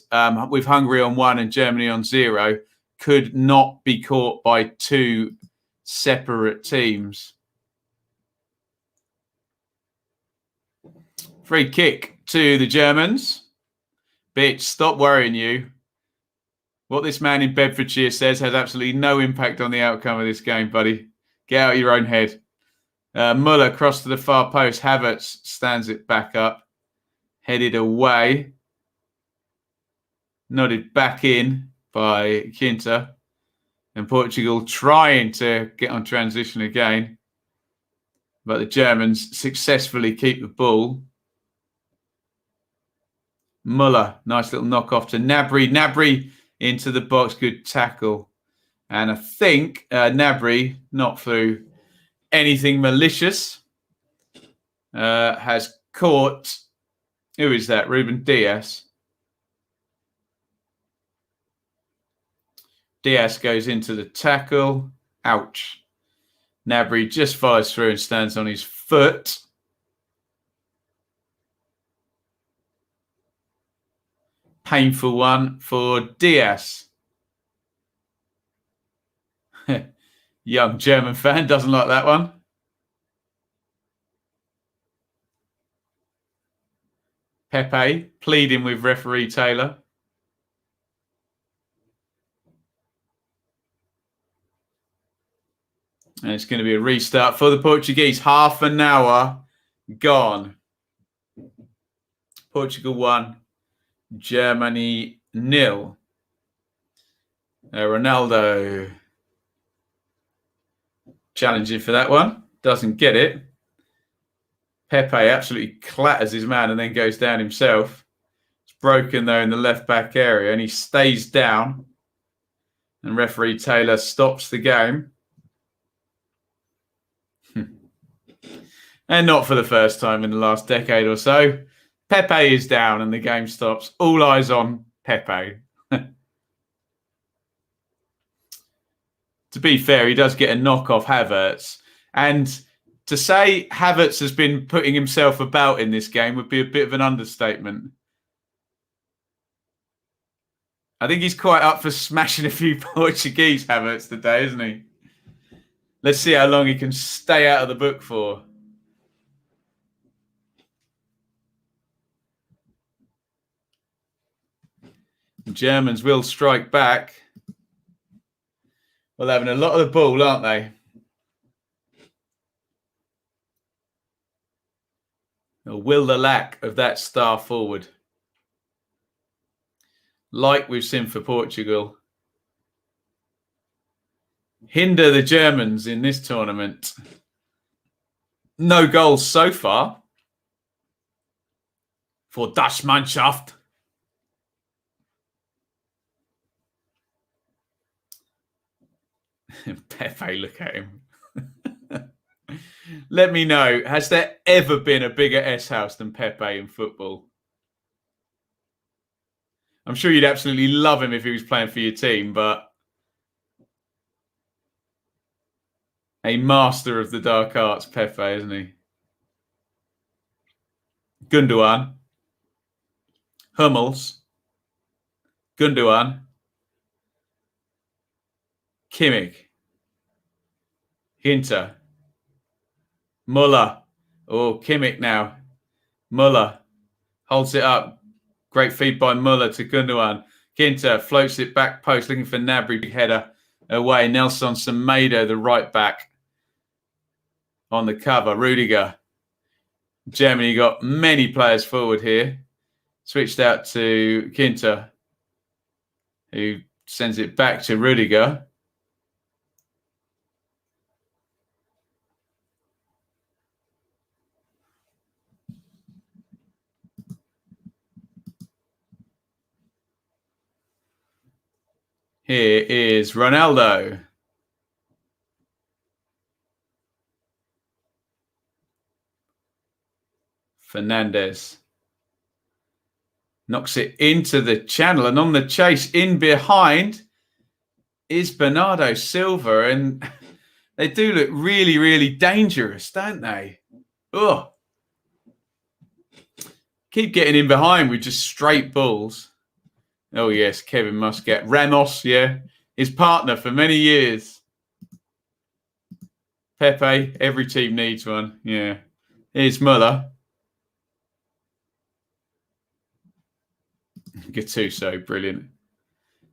with Hungary on 1 and Germany on 0, could not be caught by 2 separate teams. Free kick to the Germans. Bitch, stop worrying you. What this man in Bedfordshire says has absolutely no impact on the outcome of this game, buddy. Get out of your own head. Muller cross to the far post. Havertz stands it back up. Headed away. Nodded back in by Quinta. And Portugal trying to get on transition again. But the Germans successfully keep the ball. Muller, nice little knock off to Gnabry. Gnabry into the box, good tackle. And I think Gnabry, not through anything malicious, has caught, who is that? Ruben Diaz. Diaz goes into the tackle. Ouch. Gnabry just follows through and stands on his foot. Painful one for Diaz. Young German fan doesn't like that one. Pepe pleading with referee Taylor. And it's going to be a restart for the Portuguese. Half an hour gone. Portugal 1, Germany 0. Ronaldo challenging for that one. Doesn't get it. Pepe absolutely clatters his man and then goes down himself. It's broken though in the left back area and he stays down. And referee Taylor stops the game. And not for the first time in the last decade or so. Pepe is down and the game stops. All eyes on Pepe. To be fair, he does get a knock off Havertz. And to say Havertz has been putting himself about in this game would be a bit of an understatement. I think he's quite up for smashing a few Portuguese Havertz today, isn't he? Let's see how long he can stay out of the book for. The Germans will strike back. Well, having a lot of the ball, aren't they? Or will the lack of that star forward, like we've seen for Portugal, hinder the Germans in this tournament? No goals so far for Das Mannschaft. Pepe, look at him. Let me know, has there ever been a bigger S-house than Pepe in football? I'm sure you'd absolutely love him if he was playing for your team, but a master of the dark arts, Pepe, isn't he? Gundogan. Hummels. Gundogan. Kimmich. Hinter. Muller. Oh, Kimmich now. Muller holds it up. Great feed by Muller to Gundogan. Hinter floats it back post, looking for Gnabry. Big header away. Nelson Semedo, the right back, on the cover. Rudiger. Germany got many players forward here. Switched out to Hinter, who sends it back to Rudiger. Here is Ronaldo. Fernandes knocks it into the channel, and on the chase in behind is Bernardo Silva, and they do look really, really dangerous, don't they? Oh, keep getting in behind with just straight balls. Oh yes, Kevin Muscat. Ramos, yeah, his partner for many years. Pepe, every team needs one. Yeah, here's Muller. Gattuso, brilliant.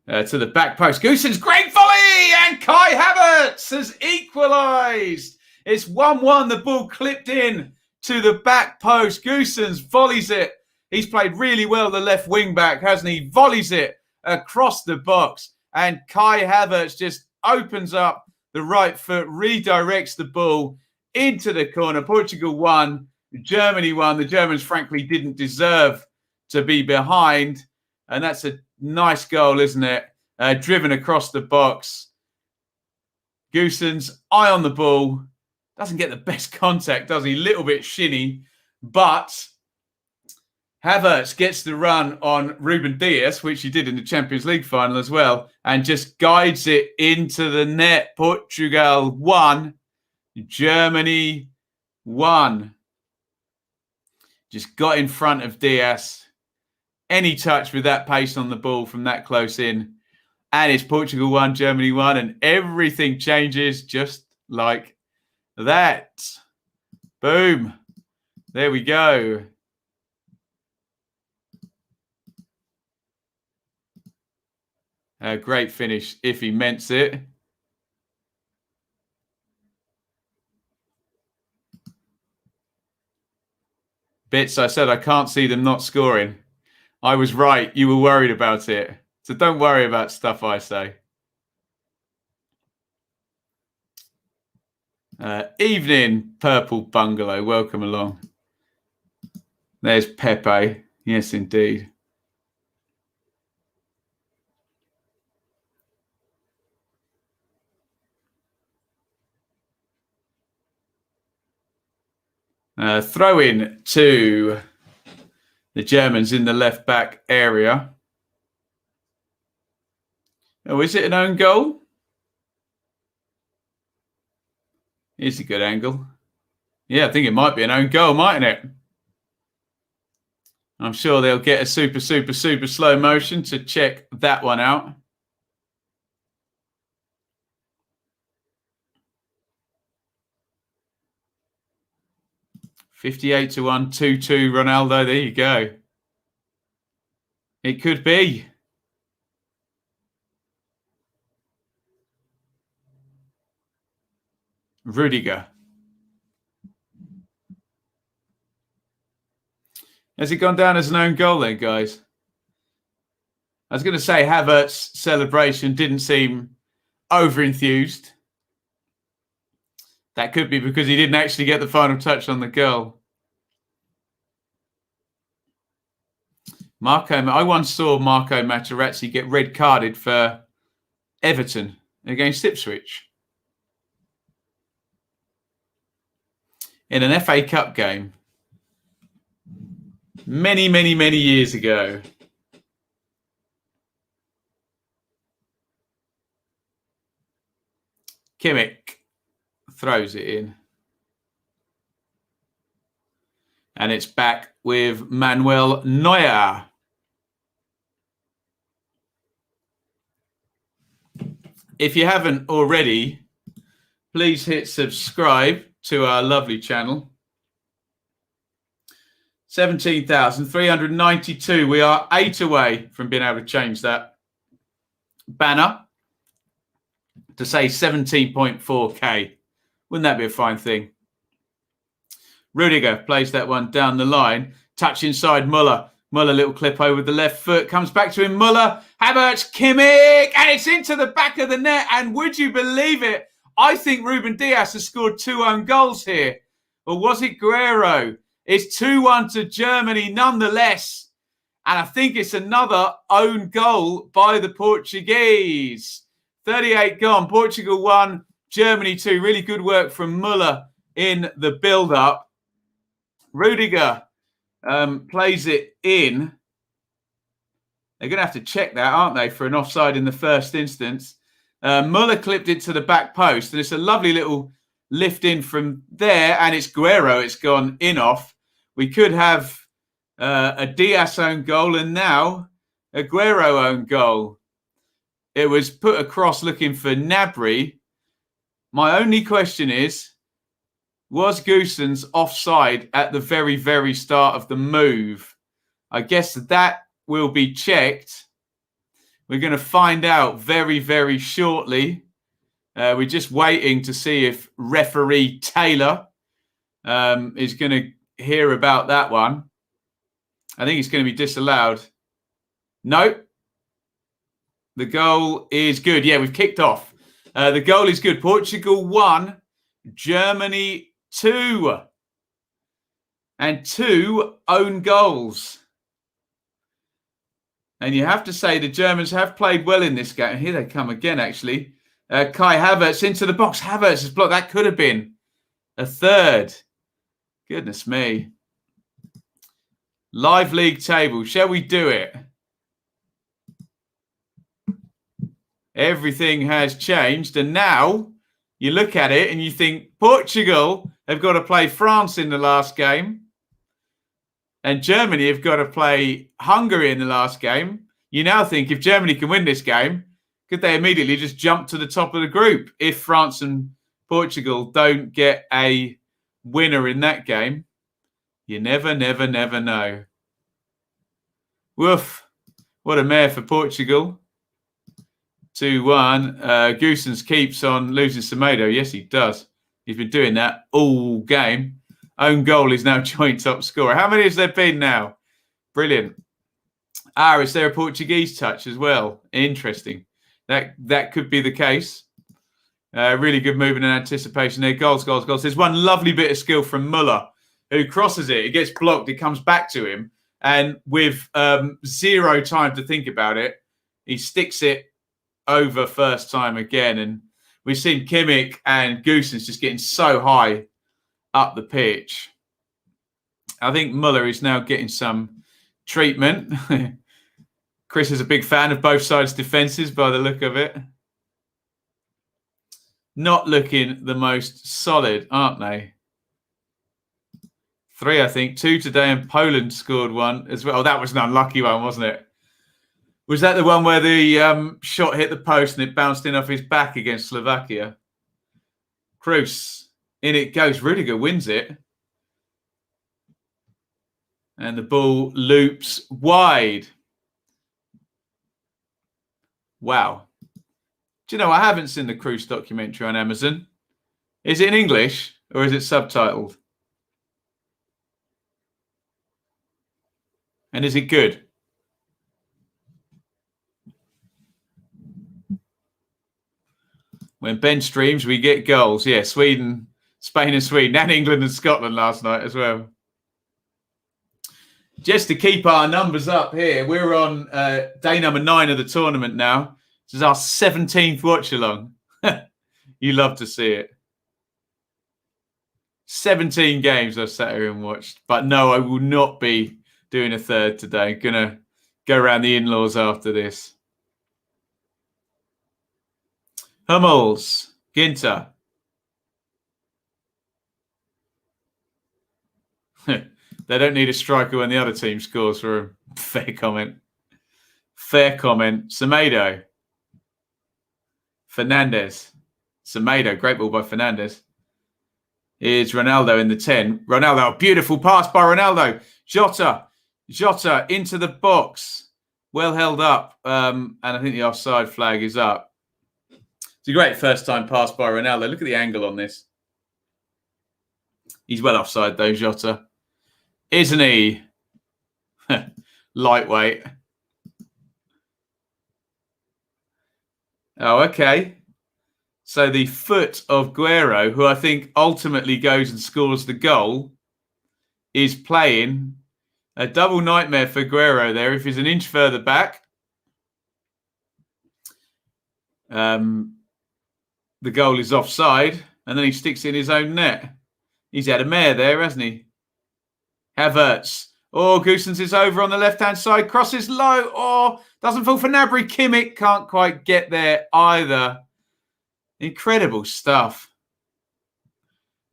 To the back post. Goosen's great volley, and Kai Havertz has equalised. It's 1-1. The ball clipped in to the back post. Goosen's volleys it. He's played really well, the left wing back, hasn't he? Volleys it across the box, and Kai Havertz just opens up the right foot, redirects the ball into the corner. Portugal won. Germany won. The Germans, frankly, didn't deserve to be behind. And that's a nice goal, isn't it? Driven across the box. Goosen's eye on the ball. Doesn't get the best contact, does he? Little bit shinny. But Havertz gets the run on Ruben Dias, which he did in the Champions League final as well, and just guides it into the net. Portugal 1. Germany 1. Just got in front of Dias. Any touch with that pace on the ball from that close in. And it's Portugal 1, Germany 1. And everything changes just like that. Boom. There we go. A great finish if he meant it. Bits, I said I can't see them not scoring. I was right. You were worried about it. So don't worry about stuff I say. Evening, Purple Bungalow. Welcome along. There's Pepe. Yes, indeed. Throw in to the Germans in the left back area. Oh, is it an own goal? Here's a good angle. Yeah, I think it might be an own goal, mightn't it? I'm sure they'll get a super slow motion to check that one out. $58-1, 2-2 Ronaldo. There you go. It could be. Rudiger. Has it gone down as an own goal then, guys? I was going to say Havertz's celebration didn't seem over-enthused. That could be because he didn't actually get the final touch on the goal. I once saw Marco Materazzi get red carded for Everton against Ipswich in an FA Cup game many, many, many years ago. Kimmich throws it in. And it's back with Manuel Neuer. If you haven't already, please hit subscribe to our lovely channel. 17,392. We are 8 away from being able to change that banner to say 17.4K. Wouldn't that be a fine thing? Rudiger plays that one down the line. Touch inside Muller. Muller, little clip over the left foot. Comes back to him. Muller. Havertz. Kimmich. And it's into the back of the net. And would you believe it? I think Ruben Dias has scored 2 own goals here. Or was it Guerrero? It's 2-1 to Germany nonetheless. And I think it's another own goal by the Portuguese. 38 gone. Portugal 1, Germany 2. Really good work from Muller in the build-up. Rudiger plays it in. They're going to have to check that, aren't they, for an offside in the first instance. Muller clipped it to the back post, and it's a lovely little lift in from there, and it's Guerrero. It's gone in off. We could have a Dias own goal and now a Guerrero own goal. It was put across looking for Gnabry. My only question is, was Goossens offside at the very, very start of the move? I guess that will be checked. We're going to find out very, very shortly. We're just waiting to see if referee Taylor is going to hear about that one. I think it's going to be disallowed. No. The goal is good. Yeah, we've kicked off. The goal is good. Portugal 1, Germany 2. And 2 own goals. And you have to say the Germans have played well in this game. Here they come again, actually. Kai Havertz into the box. Havertz has blocked. That could have been a third. Goodness me. Live league table. Shall we do it? Everything has changed. And now you look at it and you think Portugal have got to play France in the last game. And Germany have got to play Hungary in the last game. You now think if Germany can win this game, could they immediately just jump to the top of the group if France and Portugal don't get a winner in that game? You never, never, never know. Woof. What a mare for Portugal. 2-1. Goossens keeps on losing Semedo. Yes, he does. He's been doing that all game. Own goal is now joint top scorer. How many has there been now? Brilliant. Is there a Portuguese touch as well? Interesting. That could be the case. Really good movement and anticipation there. Goals, goals, goals. There's one lovely bit of skill from Muller, who crosses it. It gets blocked. It comes back to him. And with 0 time to think about it, he sticks it over first time again. And we've seen Kimmich and Goossens just getting so high up the pitch. I think Muller is now getting some treatment. Chris is a big fan of both sides' defences by the look of it. Not looking the most solid, aren't they? 3, I think. 2 today, and Poland scored 1 as well. Oh, that was an unlucky one, wasn't it? Was that the one where the shot hit the post and it bounced in off his back against Slovakia? Kroos. In it goes. Rudiger wins it. And the ball loops wide. Wow. Do you know, I haven't seen the Kroos documentary on Amazon. Is it in English or is it subtitled? And is it good? When Ben streams, we get goals. Yeah, Sweden, Spain and Sweden, and England and Scotland last night as well. Just to keep our numbers up here, we're on day number 9 of the tournament now. This is our 17th watch along. You love to see it. 17 games I've sat here and watched. But no, I will not be doing a third today. Gonna go around the in-laws after this. Hummels, Ginter. They don't need a striker when the other team scores for them. Fair comment. Fair comment. Semedo. Fernandez. Semedo. Great ball by Fernandez. Here's Ronaldo in the 10. Ronaldo. Beautiful pass by Ronaldo. Jota. Jota into the box. Well held up. And I think the offside flag is up. It's a great first time pass by Ronaldo. Look at the angle on this. He's well offside though, Jota. Isn't he? Lightweight. Oh, okay. So the foot of Guerrero, who I think ultimately goes and scores the goal, is playing a double nightmare for Guerrero there. If he's an inch further back, the goal is offside, and then he sticks in his own net. He's had a mare there, hasn't he? Havertz. Oh, Goossens is over on the left-hand side. Crosses low. Oh, doesn't fall for Gnabry. Kimmich can't quite get there either. Incredible stuff.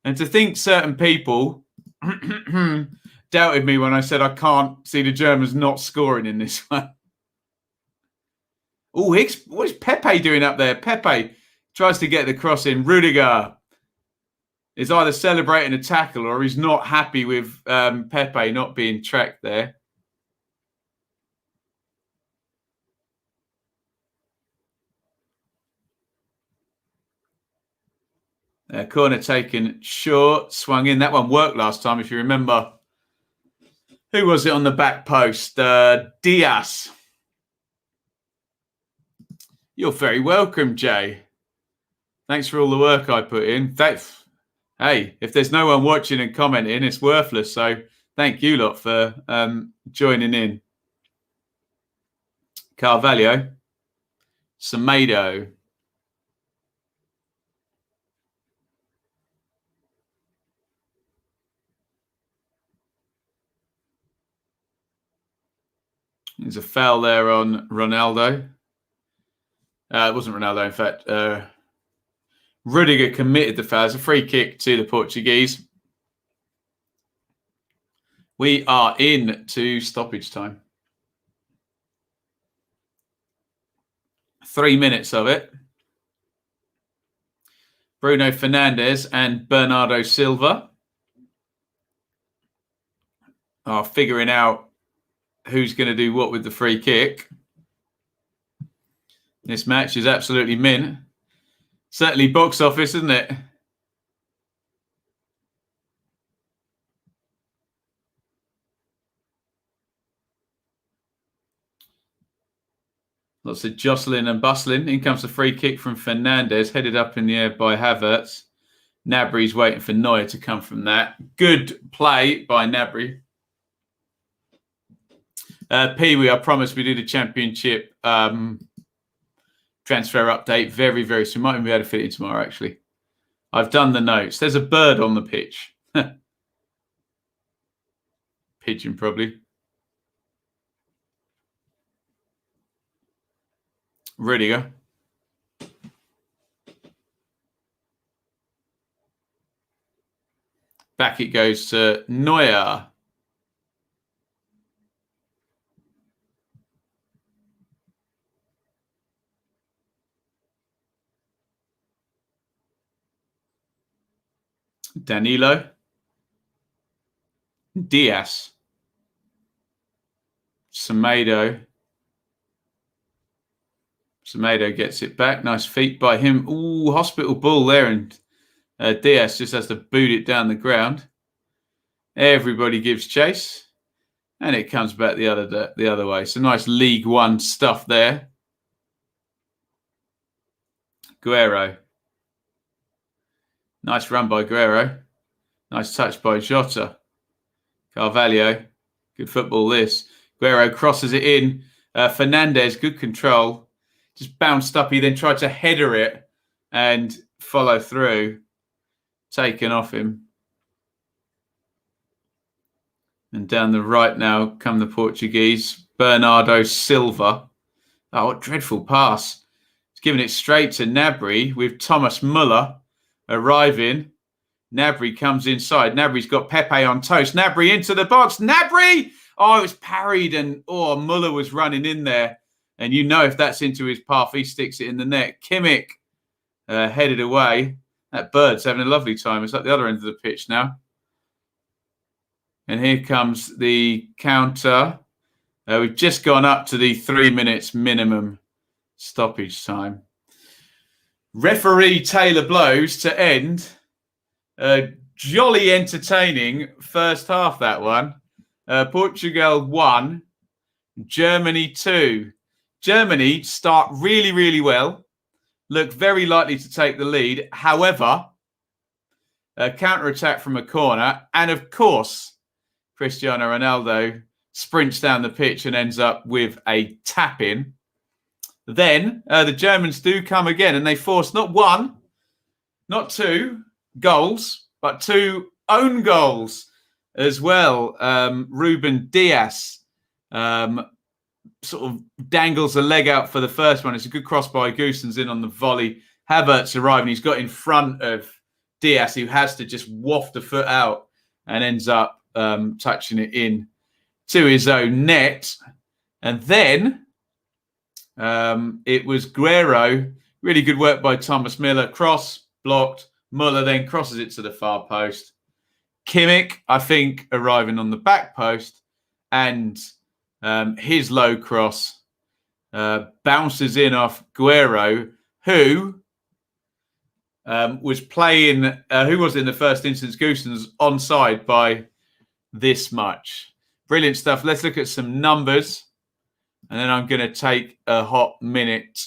And to think certain people doubted me when I said I can't see the Germans not scoring in this one. Oh, Hicks. What is Pepe doing up there? Pepe tries to get the cross in. Rudiger is either celebrating a tackle or he's not happy with Pepe not being tracked there. Corner taken short, swung in. That one worked last time, if you remember. Who was it on the back post? Diaz. You're very welcome, Jay. Thanks for all the work I put in. Hey, if there's no one watching and commenting, it's worthless. So thank you lot for joining in. Carvalho. Semedo. There's a foul there on Ronaldo. It wasn't Ronaldo, in fact. Rudiger committed the foul. It's a free kick to the Portuguese. We are into stoppage time. 3 minutes of it. Bruno Fernandes and Bernardo Silva are figuring out who's going to do what with the free kick. This match is absolutely mint. Certainly box office, isn't it? Lots of jostling and bustling. In comes the free kick from Fernandes, headed up in the air by Havertz. Gnabry's waiting for Neuer to come from that. Good play by Gnabry. Pee-wee, I promise we do the championship transfer update very, very soon. Might even be able to fit it tomorrow, actually. I've done the notes. There's a bird on the pitch. Pigeon, probably. Rudiger. Back it goes to Neuer. Danilo. Diaz. Semedo. Semedo gets it back. Nice feet by him. Ooh, hospital ball there. And Diaz just has to boot it down the ground. Everybody gives chase. And it comes back the other way. So nice League One stuff there. Guerrero. Nice run by Guerrero. Nice touch by Jota. Carvalho. Good football this. Guerrero crosses it in. Fernandez, good control. Just bounced up. He then tried to header it and follow through. Taken off him. And down the right now come the Portuguese. Bernardo Silva. Oh, what dreadful pass. He's giving it straight to Gnabry with Thomas Muller arriving. Gnabry comes inside. Gnabry's got Pepe on toast. Gnabry into the box. Gnabry! Oh, it was parried and Muller was running in there. And you know if that's into his path, he sticks it in the net. Kimmich headed away. That bird's having a lovely time. It's at the other end of the pitch now. And here comes the counter. We've just gone up to the 3 minutes minimum stoppage time. Referee Taylor blows to end. Jolly entertaining first half, that one. Portugal 1, Germany 2. Germany start really, really well. Look very likely to take the lead. However, a counter-attack from a corner. And of course, Cristiano Ronaldo sprints down the pitch and ends up with a tap-in. Then the Germans do come again and they force not one, not two goals, but 2 own goals as well. Ruben Diaz sort of dangles a leg out for the first one. It's a good cross by Goossens in on the volley. Havertz arriving. He's got in front of Diaz, who has to just waft a foot out and ends up touching it in to his own net. And then it was Guerrero. Really good work by Thomas Muller. Cross, blocked. Muller then crosses it to the far post. Kimmich, I think, arriving on the back post. And his low cross bounces in off Guerrero, who was playing, who was in the first instance, Goossens onside by this much. Brilliant stuff. Let's look at some numbers. And then I'm going to take a hot minute.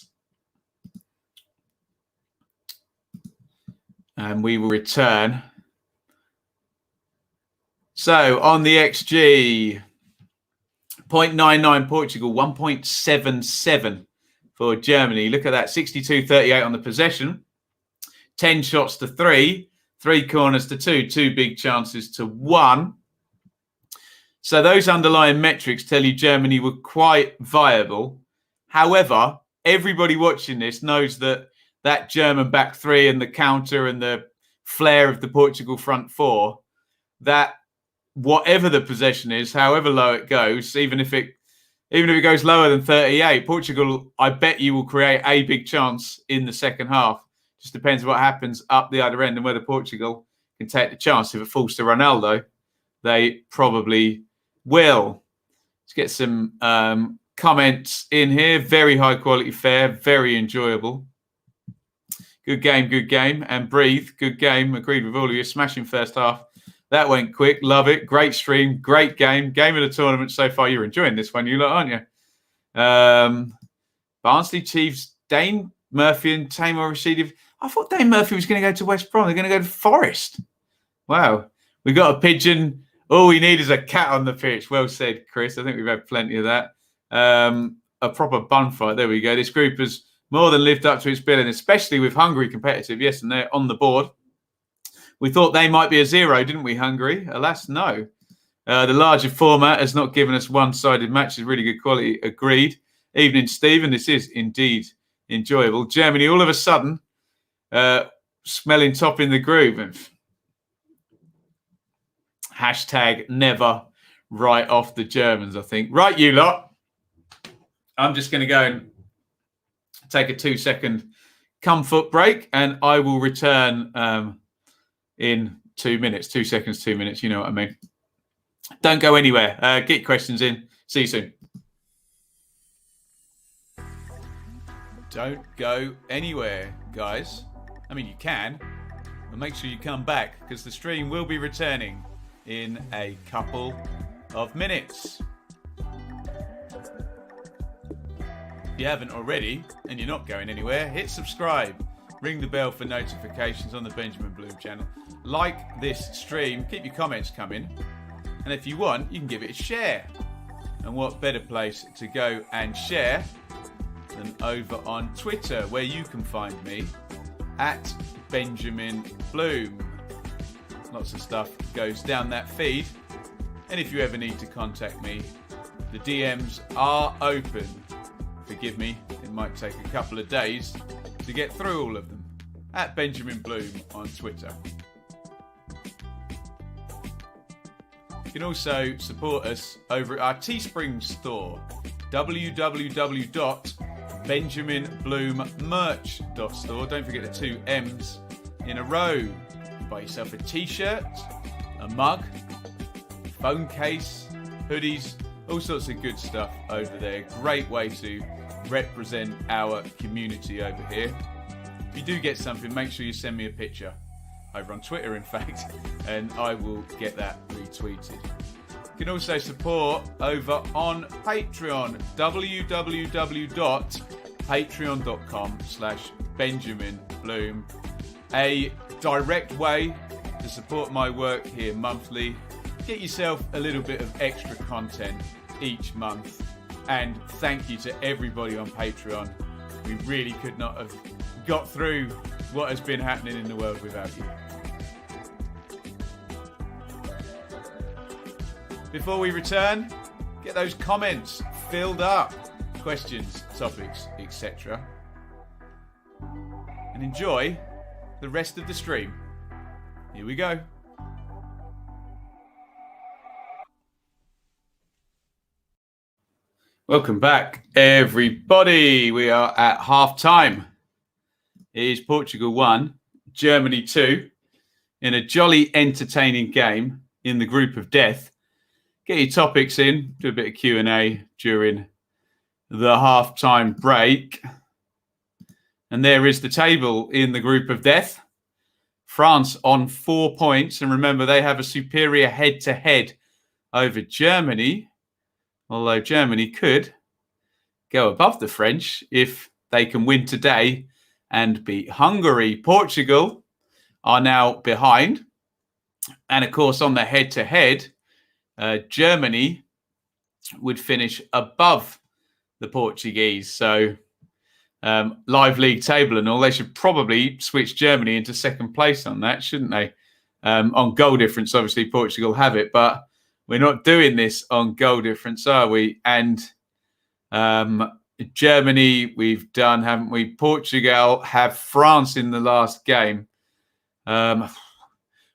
And we will return. So on the XG, 0.99 Portugal, 1.77 for Germany. Look at that, 62-38 on the possession. 10 shots to 3, 3 corners to 2, 2 big chances to 1. So those underlying metrics tell you Germany were quite viable. However, everybody watching this knows that that German back three and the counter and the flair of the Portugal front four, that whatever the possession is, however low it goes, even if it goes lower than 38, Portugal, I bet you will create a big chance in the second half. Just depends what happens up the other end and whether Portugal can take the chance. If it falls to Ronaldo, they probably will. Let's get some comments in here. Very high quality fare, very enjoyable. Good game. And Breathe, good game. Agreed with all of you. Smashing first half. That went quick. Love it. Great stream. Great game. Game of the tournament so far. You're enjoying this one, you lot, aren't you? Barnsley Chiefs, Dane Murphy and Tamar Rashidi. I thought Dane Murphy was going to go to West Brom. They're going to go to Forest. Wow. We got a pigeon. All we need is a cat on the pitch. Well said, Chris. I think we've had plenty of that. A proper bun fight. There we go. This group has more than lived up to its billing, especially with Hungary competitive. Yes, and they're on the board. We thought they might be a 0, didn't we, Hungary? Alas, no. The larger format has not given us one-sided matches. Really good quality. Agreed. Evening, Stephen. This is indeed enjoyable. Germany, all of a sudden, smelling top in the groove. Hashtag never write off the Germans, I think. Right, you lot. I'm just going to go and take a 2-second comfort break, and I will return in 2 minutes. 2 seconds, 2 minutes. You know what I mean. Don't go anywhere. Get your questions in. See you soon. Don't go anywhere, guys. I mean, you can. But make sure you come back because the stream will be returning in a couple of minutes. If you haven't already and you're not going anywhere, hit subscribe. Ring the bell for notifications on the Benjamin Bloom channel. Like this stream. Keep your comments coming. And if you want, you can give it a share. And what better place to go and share than over on Twitter, where you can find me at Benjamin Bloom. Lots of stuff goes down that feed. And if you ever need to contact me, the DMs are open. Forgive me, it might take a couple of days to get through all of them. At Benjamin Bloom on Twitter. You can also support us over at our Teespring store, www.benjaminbloommerch.store. Don't forget the 2 M's in a row. Buy yourself a t-shirt, a mug, phone case, hoodies, all sorts of good stuff over there. Great way to represent our community over here. If you do get something, make sure you send me a picture over on Twitter, in fact, and I will get that retweeted. You can also support over on Patreon, www.patreon.com/Benjamin Bloom. A direct way to support my work here monthly. Get yourself a little bit of extra content each month. And thank you to everybody on Patreon. We really could not have got through what has been happening in the world without you. Before we return, get those comments filled up. Questions, topics, etc. And enjoy the rest of the stream. Here we go. Welcome back, everybody. We are at half-time. It is Portugal 1, Germany 2, in a jolly entertaining game in the group of death. Get your topics in, do a bit of Q&A during the half-time break. And there is the table in the group of death. France on 4 points. And remember, they have a superior head-to-head over Germany. Although Germany could go above the French if they can win today and beat Hungary. Portugal are now behind. And of course, on the head-to-head, Germany would finish above the Portuguese. So live league table and all, they should probably switch Germany into second place on that, shouldn't they? On goal difference, obviously, Portugal have it, but we're not doing this on goal difference, are we? And Germany, we've done, haven't we? Portugal have France in the last game.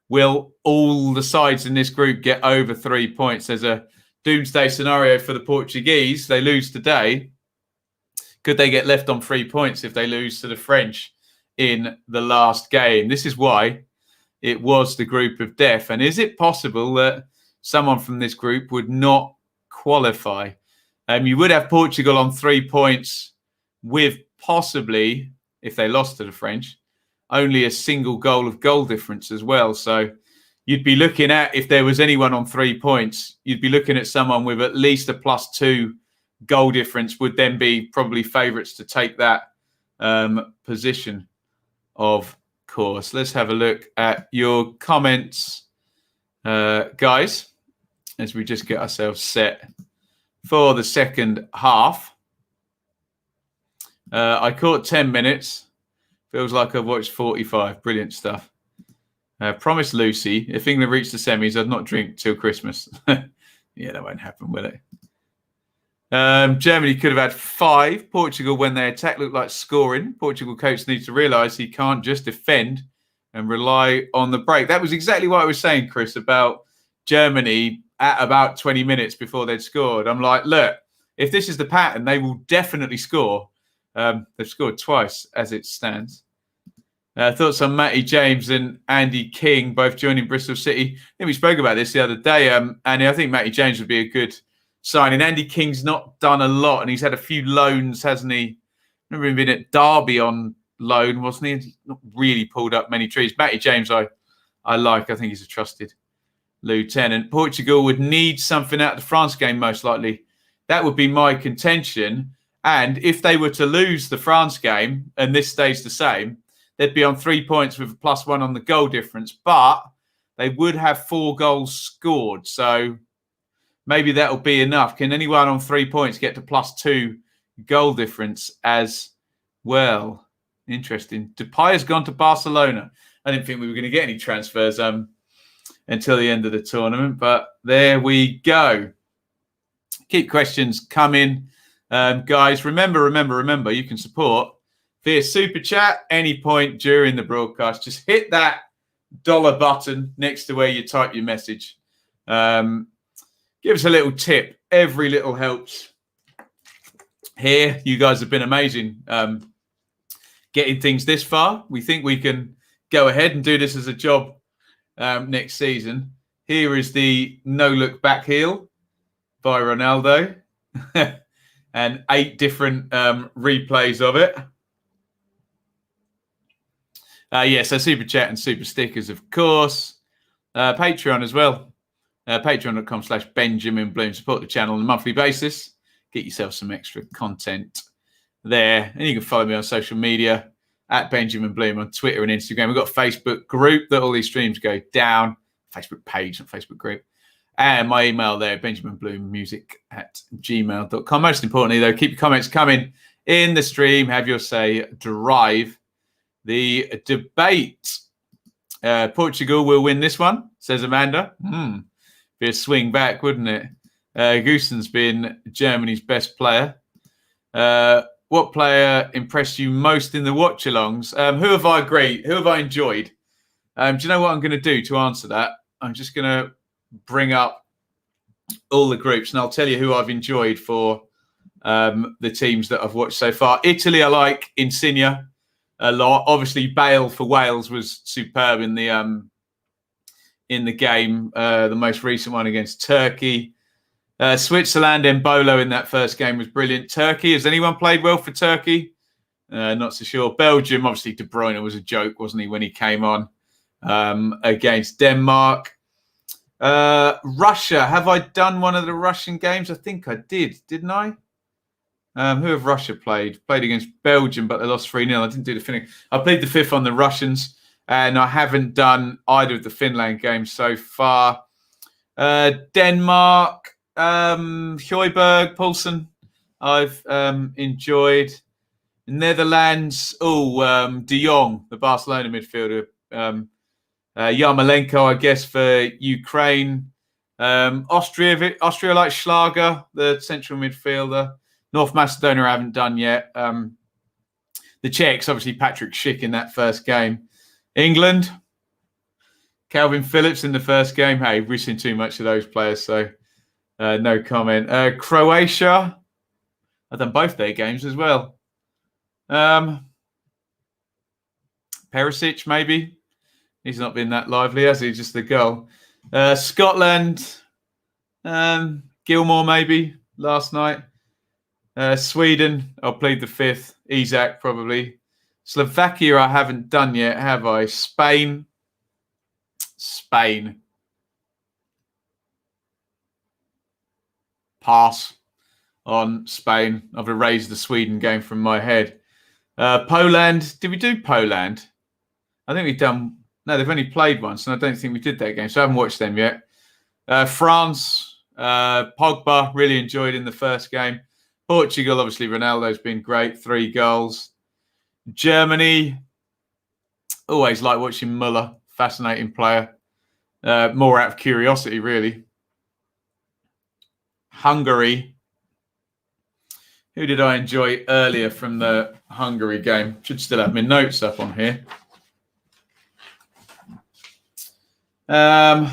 Will all the sides in this group get over 3 points? There's a doomsday scenario for the Portuguese. They lose today. Could they get left on 3 points if they lose to the French in the last game? This is why it was the group of death. And is it possible that someone from this group would not qualify? You would have Portugal on 3 points with possibly, if they lost to the French, only a single goal difference as well. So you'd be looking at, if there was anyone on 3 points, you'd be looking at someone with at least a +2 goal difference would then be probably favourites to take that position, of course. Let's have a look at your comments, guys, as we just get ourselves set for the second half. I caught 10 minutes. Feels like I've watched 45. Brilliant stuff. Promised Lucy, if England reach the semis, I'd not drink till Christmas. Yeah, that won't happen, will it? Germany could have had 5. Portugal, when they attack, looked like scoring. Portugal coach needs to realise he can't just defend and rely on the break. That was exactly what I was saying, Chris, about Germany at about 20 minutes before they'd scored. I'm like, look, if this is the pattern, they will definitely score. They've scored twice as it stands. Thoughts on Matty James and Andy King both joining Bristol City. I think we spoke about this the other day, and I think Matty James would be a good signing. Andy King's not done a lot, and he's had a few loans, hasn't he? I remember him being at Derby on loan, wasn't he? He's not really pulled up many trees. Matty James, I like. I think he's a trusted lieutenant. Portugal would need something out of the France game, most likely. That would be my contention. And if they were to lose the France game and this stays the same, they'd be on 3 points with a +1 on the goal difference. But they would have 4 goals scored. So maybe that'll be enough. Can anyone on 3 points get to +2 goal difference as well? Interesting. Depay has gone to Barcelona. I didn't think we were going to get any transfers until the end of the tournament, but there we go. Keep questions coming. Guys, remember, you can support via Super Chat any point during the broadcast. Just hit that $ button next to where you type your message. Give us a little tip. Every little helps. Here, you guys have been amazing getting things this far. We think we can go ahead and do this as a job next season. Here is the no-look back heel by Ronaldo. And 8 different replays of it. So Super Chat and Super Stickers, of course. Patreon as well. Patreon.com/Benjamin Bloom. Support the channel on a monthly basis. Get yourself some extra content there. And you can follow me on social media at Benjamin Bloom on Twitter and Instagram. We've got a Facebook group that all these streams go down. Facebook page, not Facebook group. And my email there, benjaminbloommusic@gmail.com. Most importantly, though, keep your comments coming in the stream. Have your say. Drive the debate. Portugal will win this one, says Amanda. Be a swing back, wouldn't it? Goosen's been Germany's best player. What player impressed you most in the watch-alongs? Who have I agreed? Who have I enjoyed? Do you know what I'm going to do to answer that? I'm just going to bring up all the groups and I'll tell you who I've enjoyed for the teams that I've watched so far. Italy, I like Insigne a lot. Obviously, Bale for Wales was superb in the game, the most recent one against Turkey. Switzerland, Embolo in that first game was brilliant. Turkey, has anyone played well for Turkey? Not so sure. Belgium, obviously De Bruyne was a joke, wasn't he, when he came on against Denmark. Russia, have I done one of the Russian games? I think I did, didn't I? Who have Russia played? Played against Belgium, but they lost 3-0. I didn't do the Finland. I played the 5th on the Russians, and I haven't done either of the Finland games so far. Denmark, Højbjerg, Poulsen, I've enjoyed. Netherlands, De Jong, the Barcelona midfielder. Yarmolenko, I guess, for Ukraine. Austria like Schlager, the central midfielder. North Macedonia I haven't done yet. The Czechs, obviously Patrick Schick in that first game. England, Calvin Phillips in the first game. Hey, we've seen too much of those players, so no comment. Croatia, I've done both their games as well. Perisic, maybe. He's not been that lively, has he? Just the goal. Scotland, Gilmore, maybe, last night. Sweden, I played the 5th. Isak, probably. Slovakia, I haven't done yet, have I? Spain. Pass on Spain. I've erased the Sweden game from my head. Poland. Did we do Poland? I think we've done... No, they've only played once, and I don't think we did that game, so I haven't watched them yet. France. Pogba, really enjoyed in the first game. Portugal, obviously, Ronaldo's been great. 3 goals. Germany. Always like watching Muller. Fascinating player. More out of curiosity, really. Hungary. Who did I enjoy earlier from the Hungary game? Should still have my notes up on here. Do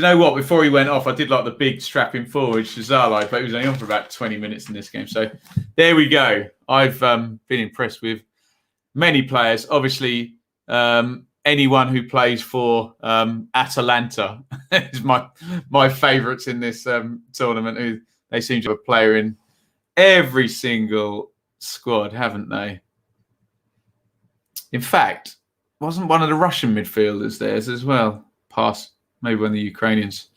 you know what? Before he went off, I did like the big strapping forward, Shazali, but he was only on for about 20 minutes in this game. So there we go. I've been impressed with many players. Obviously, anyone who plays for Atalanta is my favourites in this tournament. Who they seem to have a player in every single squad, haven't they? In fact, wasn't one of the Russian midfielders theirs as well? Past maybe one of the Ukrainians.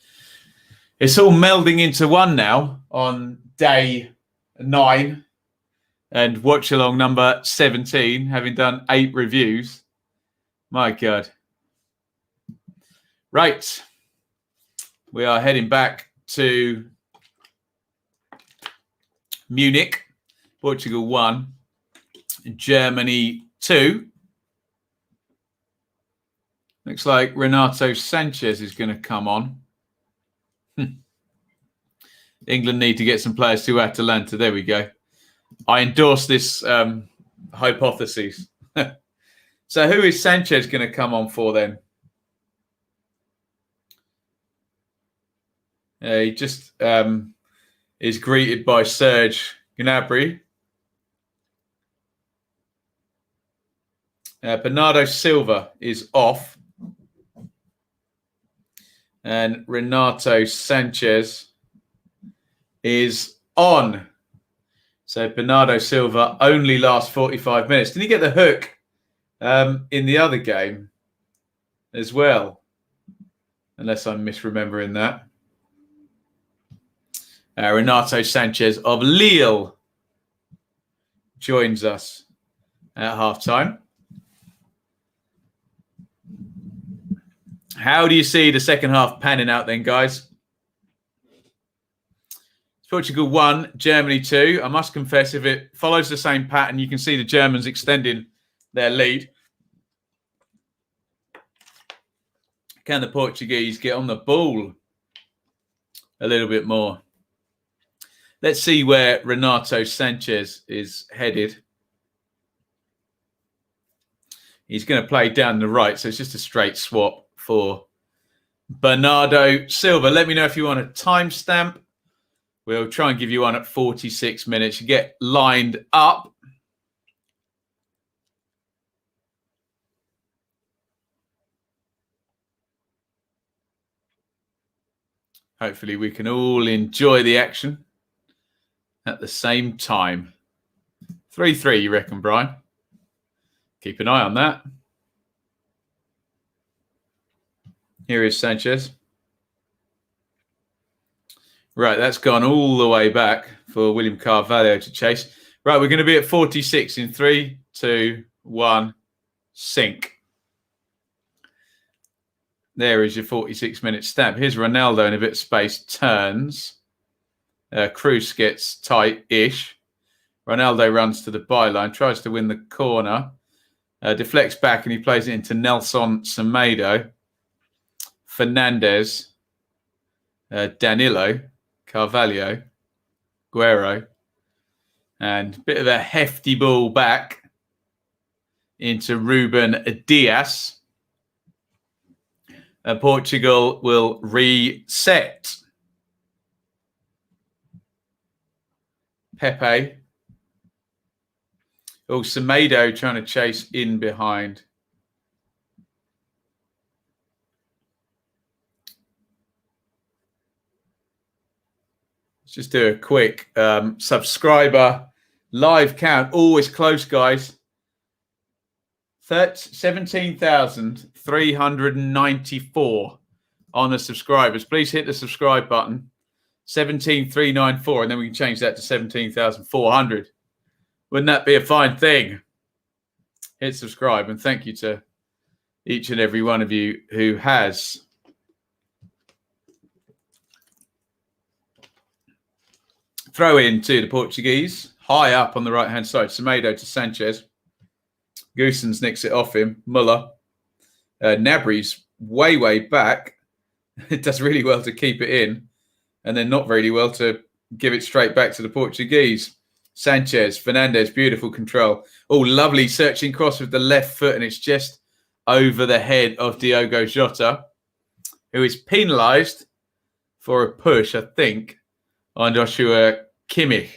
It's all melding into one now on day 9 and watch along number 17, having done 8 reviews. My God. Right. We are heading back to Munich. Portugal 1, Germany 2. Looks like Renato Sanchez is going to come on. England need to get some players to Atalanta. There we go. I endorse this hypothesis. So who is Sanchez going to come on for then? He just is greeted by Serge Gnabry. Bernardo Silva is off. And Renato Sanchez is on. So Bernardo Silva only lasts 45 minutes. Didn't he get the hook in the other game as well? Unless I'm misremembering that. Renato Sanchez of Lille joins us at halftime. How do you see the second half panning out then, guys? Portugal 1, Germany 2. I must confess, if it follows the same pattern, you can see the Germans extending their lead. Can the Portuguese get on the ball a little bit more? Let's see where Renato Sanchez is headed. He's going to play down the right, so it's just a straight swap for Bernardo Silva. Let me know if you want a timestamp. We'll try and give you one at 46 minutes. You get lined up. Hopefully we can all enjoy the action at the same time. 3-3, you reckon, Brian? Keep an eye on that. Here is Sanchez. Right, that's gone all the way back for William Carvalho to chase. Right, we're going to be at 46 in 3, 2, 1, sink. There is your 46-minute stamp. Here's Ronaldo in a bit of space, turns. Cruz gets tight-ish. Ronaldo runs to the byline, tries to win the corner. Deflects back and he plays it into Nelson Semedo. Fernandez. Danilo. Carvalho. Guerrero. And a bit of a hefty ball back into Ruben Dias. Portugal will reset. Pepe. Oh, Semedo trying to chase in behind. Let's just do a quick subscriber live count. Always close, guys. 17,394 on the subscribers. Please hit the subscribe button. 17,394, and then we can change that to 17,400. Wouldn't that be a fine thing? Hit subscribe, and thank you to each and every one of you who has. Throw in to the Portuguese. High up on the right-hand side. Semedo to Sanchez. Goossens nicks it off him. Muller. Gnabry's way, way back. It does really well to keep it in. And then not really well to give it straight back to the Portuguese. Sanchez, Fernandez, beautiful control. Oh, lovely searching cross with the left foot, and it's just over the head of Diogo Jota, who is penalised for a push, I think, on Joshua Kimmich.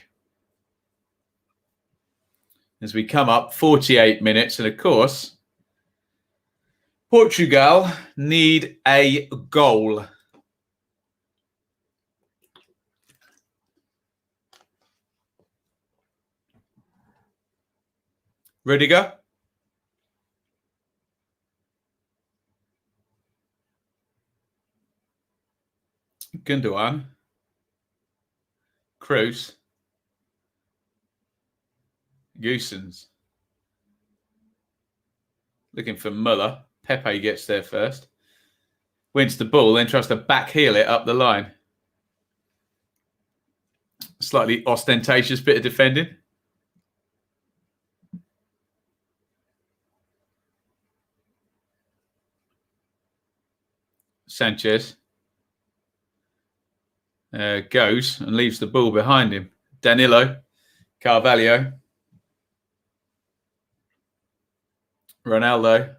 As we come up, 48 minutes, and of course, Portugal need a goal. Rudiger. Gundogan. Cruz. Goosens. Looking for Muller. Pepe gets there first. Wins the ball, then tries to backheel it up the line. Slightly ostentatious bit of defending. Sanchez goes and leaves the ball behind him. Danilo, Carvalho, Ronaldo,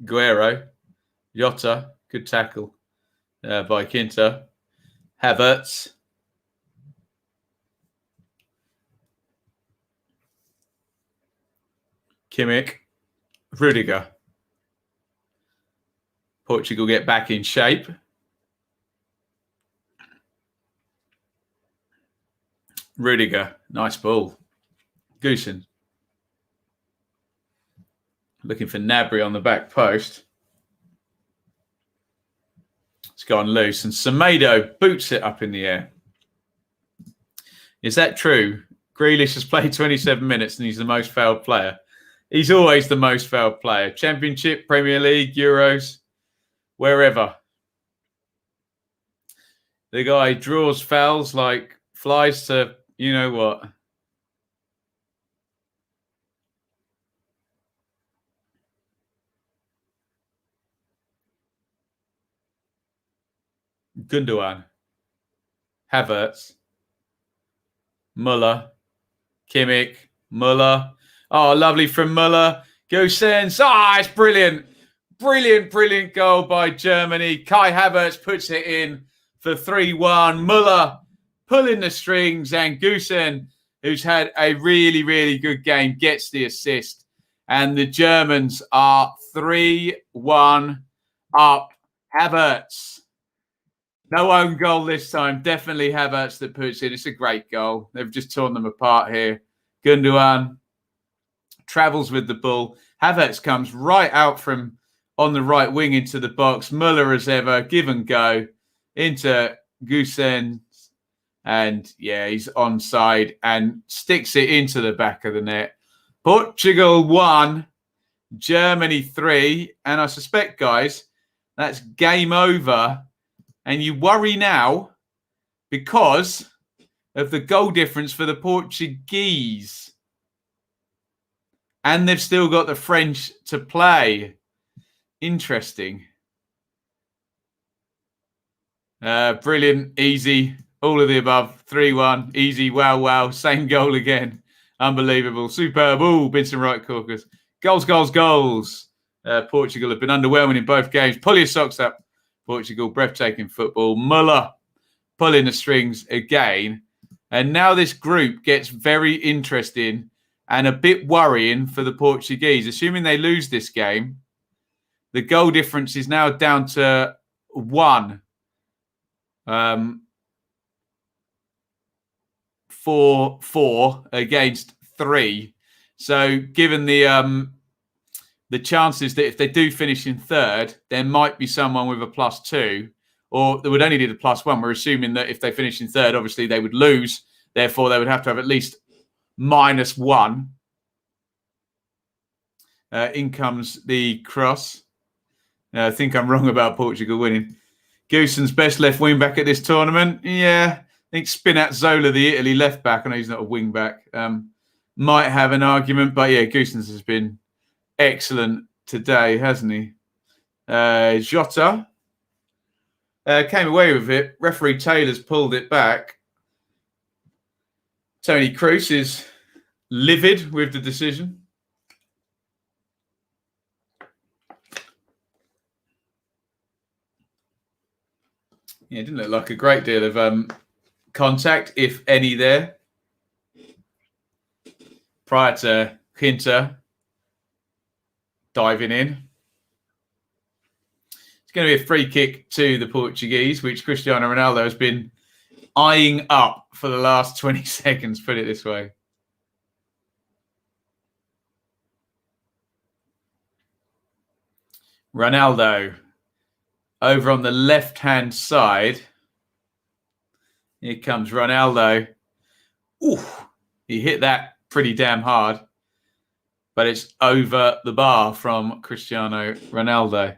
Guerrero, Jota, good tackle by Quinta, Havertz, Kimmich, Rudiger. Portugal get back in shape. Rudiger, nice ball. Goosen. Looking for Gnabry on the back post. It's gone loose. And Semedo boots it up in the air. Is that true? Grealish has played 27 minutes and he's the most fouled player. He's always the most fouled player. Championship, Premier League, Euros, wherever. The guy draws fouls like flies to, you know what. Gundogan, Havertz, Muller, Kimmich, Muller. Oh, lovely from Muller. Gosens. It's brilliant. Brilliant goal by Germany. Kai Havertz puts it in for 3-1. Muller pulling the strings, and Goosen, who's had a really good game, gets the assist. And the Germans are 3-1 up. Havertz. No own goal this time. Definitely Havertz that puts in. It's a great goal. They've just torn them apart here. Gundogan travels with the ball. Havertz comes right out from on the right wing into the box. Muller as ever, give and go into Goosen. And yeah, he's onside and sticks it into the back of the net. Portugal 1, Germany 3. And I suspect, guys, that's game over. And you worry now because of the goal difference for the Portuguese. And they've still got the French to play. Interesting. Brilliant, easy, all of the above. 3-1, easy, wow. Same goal again. Unbelievable, superb. Vincent Wright Corkers. Goals. Portugal have been underwhelming in both games. Pull your socks up. Portugal, breathtaking football. Muller pulling the strings again. And now this group gets very interesting and a bit worrying for the Portuguese. Assuming they lose this game, the goal difference is now down to 1. 4 against 3. So given the chances that if they do finish in third, there might be someone with a +2, or they would only need a +1. We're assuming that if they finish in third, obviously they would lose. Therefore, they would have to have at least -1. In comes the cross. I think I'm wrong about Portugal winning. Goosen's best left wing back at this tournament. Yeah, I think Spinazzola, the Italy left back, I know he's not a wing back, might have an argument. But yeah, Goosen's has been excellent today, hasn't he? Jota came away with it. Referee Taylor's pulled it back. Tony Kroos is livid with the decision. Yeah, it didn't look like a great deal of contact, if any, there. Prior to Quinta diving in. It's going to be a free kick to the Portuguese, which Cristiano Ronaldo has been eyeing up for the last 20 seconds, put it this way. Ronaldo over on the left-hand side. Here comes Ronaldo. Ooh, he hit that pretty damn hard. But it's over the bar from Cristiano Ronaldo.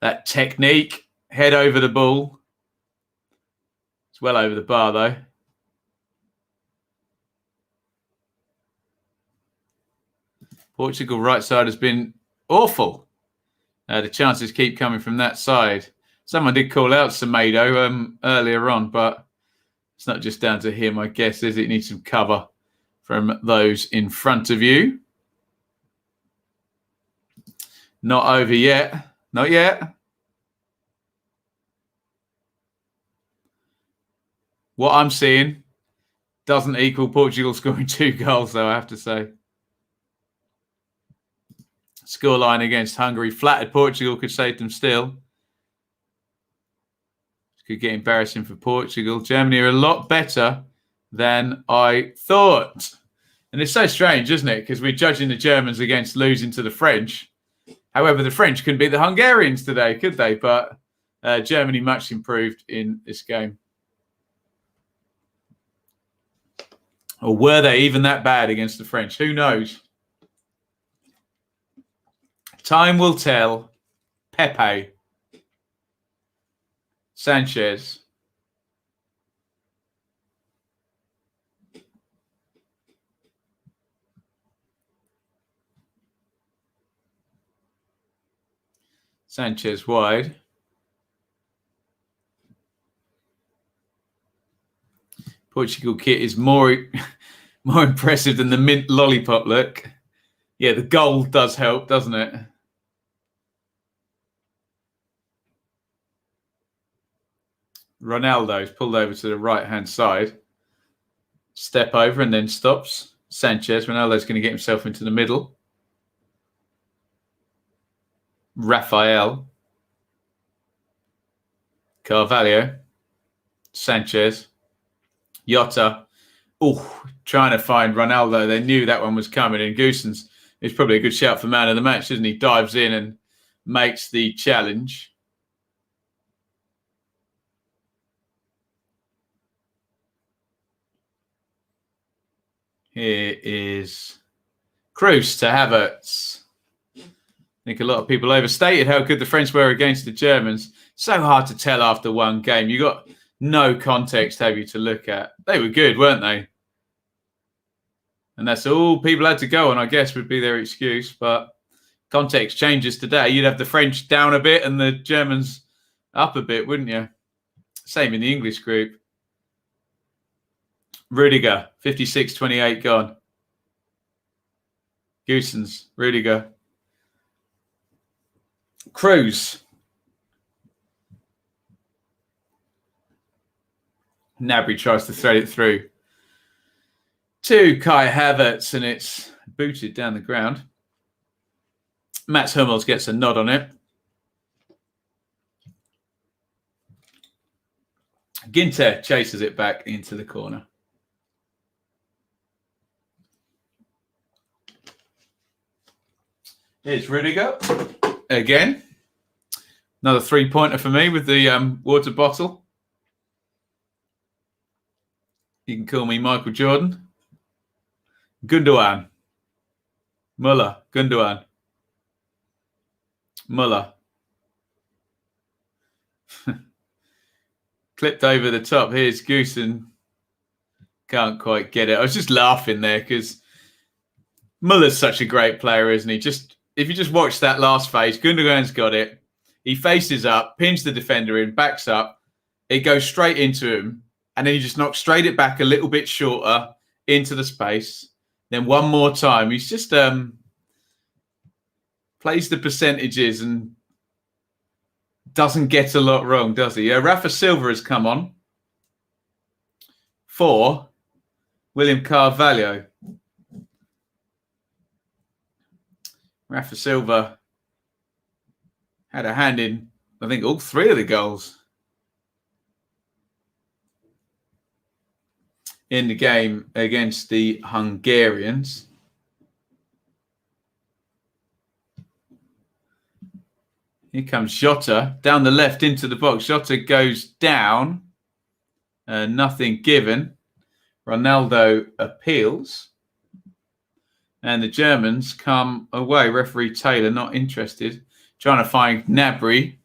That technique, head over the ball. It's well over the bar, though. Portugal right side has been awful. The chances keep coming from that side. Someone did call out Semedo earlier on, but it's not just down to him, I guess, is it? It needs some cover from those in front of you. Not over yet. Not yet. What I'm seeing doesn't equal Portugal scoring 2 goals, though, I have to say. Scoreline against Hungary. Flattered Portugal could save them still. Could get embarrassing for Portugal. Germany are a lot better than I thought. And it's so strange, isn't it? Because we're judging the Germans against losing to the French. However, the French couldn't beat the Hungarians today, could they? But Germany much improved in this game. Or were they even that bad against the French? Who knows? Time will tell. Pepe. Sanchez. Sanchez wide. Portugal kit is more impressive than the mint lollipop look. Yeah, the gold does help, doesn't it? Ronaldo's pulled over to the right-hand side. Step over and then stops. Sanchez. Ronaldo's going to get himself into the middle. Rafael. Carvalho. Sanchez. Jota. Oh, trying to find Ronaldo. They knew that one was coming. And Goossens is probably a good shout for man of the match, isn't he? Dives in and makes the challenge. Here is Cruz to Havertz. I think a lot of people overstated how good the French were against the Germans. So hard to tell after one game. You got no context, have you, to look at. They were good, weren't they? And that's all people had to go on, I guess, would be their excuse. But context changes today. You'd have the French down a bit and the Germans up a bit, wouldn't you? Same in the English group. Rudiger, 56-28 gone. Goossens, Rudiger. Cruz. Gnabry tries to thread it through to Kai Havertz, and it's booted down the ground. Mats Hummels gets a nod on it. Ginter chases it back into the corner. Here's Rudiger again. Another 3-pointer for me with the water bottle. You can call me Michael Jordan. Gundogan. Muller. Gundogan. Muller. Clipped over the top. Here's Goossen. Can't quite get it. I was just laughing there because Muller's such a great player, isn't he? If you just watch that last phase, Gundogan's got it. He faces up, pins the defender in, backs up. It goes straight into him. And then he just knocks straight it back a little bit shorter into the space. Then one more time. He's just plays the percentages and doesn't get a lot wrong, does he? Rafa Silva has come on for William Carvalho. Rafa Silva had a hand in, I think, all 3 of the goals in the game against the Hungarians. Here comes Jota down the left into the box. Jota goes down. Nothing given. Ronaldo appeals. And the Germans come away. Referee Taylor not interested. Trying to find Gnabry.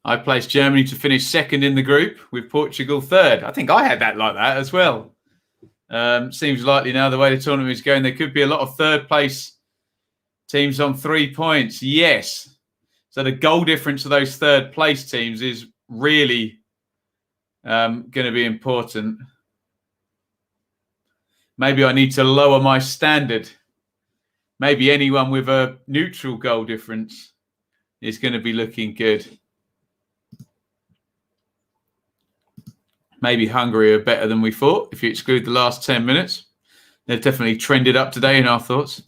I placed Germany to finish second in the group with Portugal third. I think I had that like that as well. Seems likely now the way the tournament is going. There could be a lot of third place teams on 3 points. Yes. So the goal difference of those third place teams is really going to be important. Maybe I need to lower my standard. Maybe anyone with a neutral goal difference is going to be looking good. Maybe Hungary are better than we thought, if you exclude the last 10 minutes. They've definitely trended up today in our thoughts.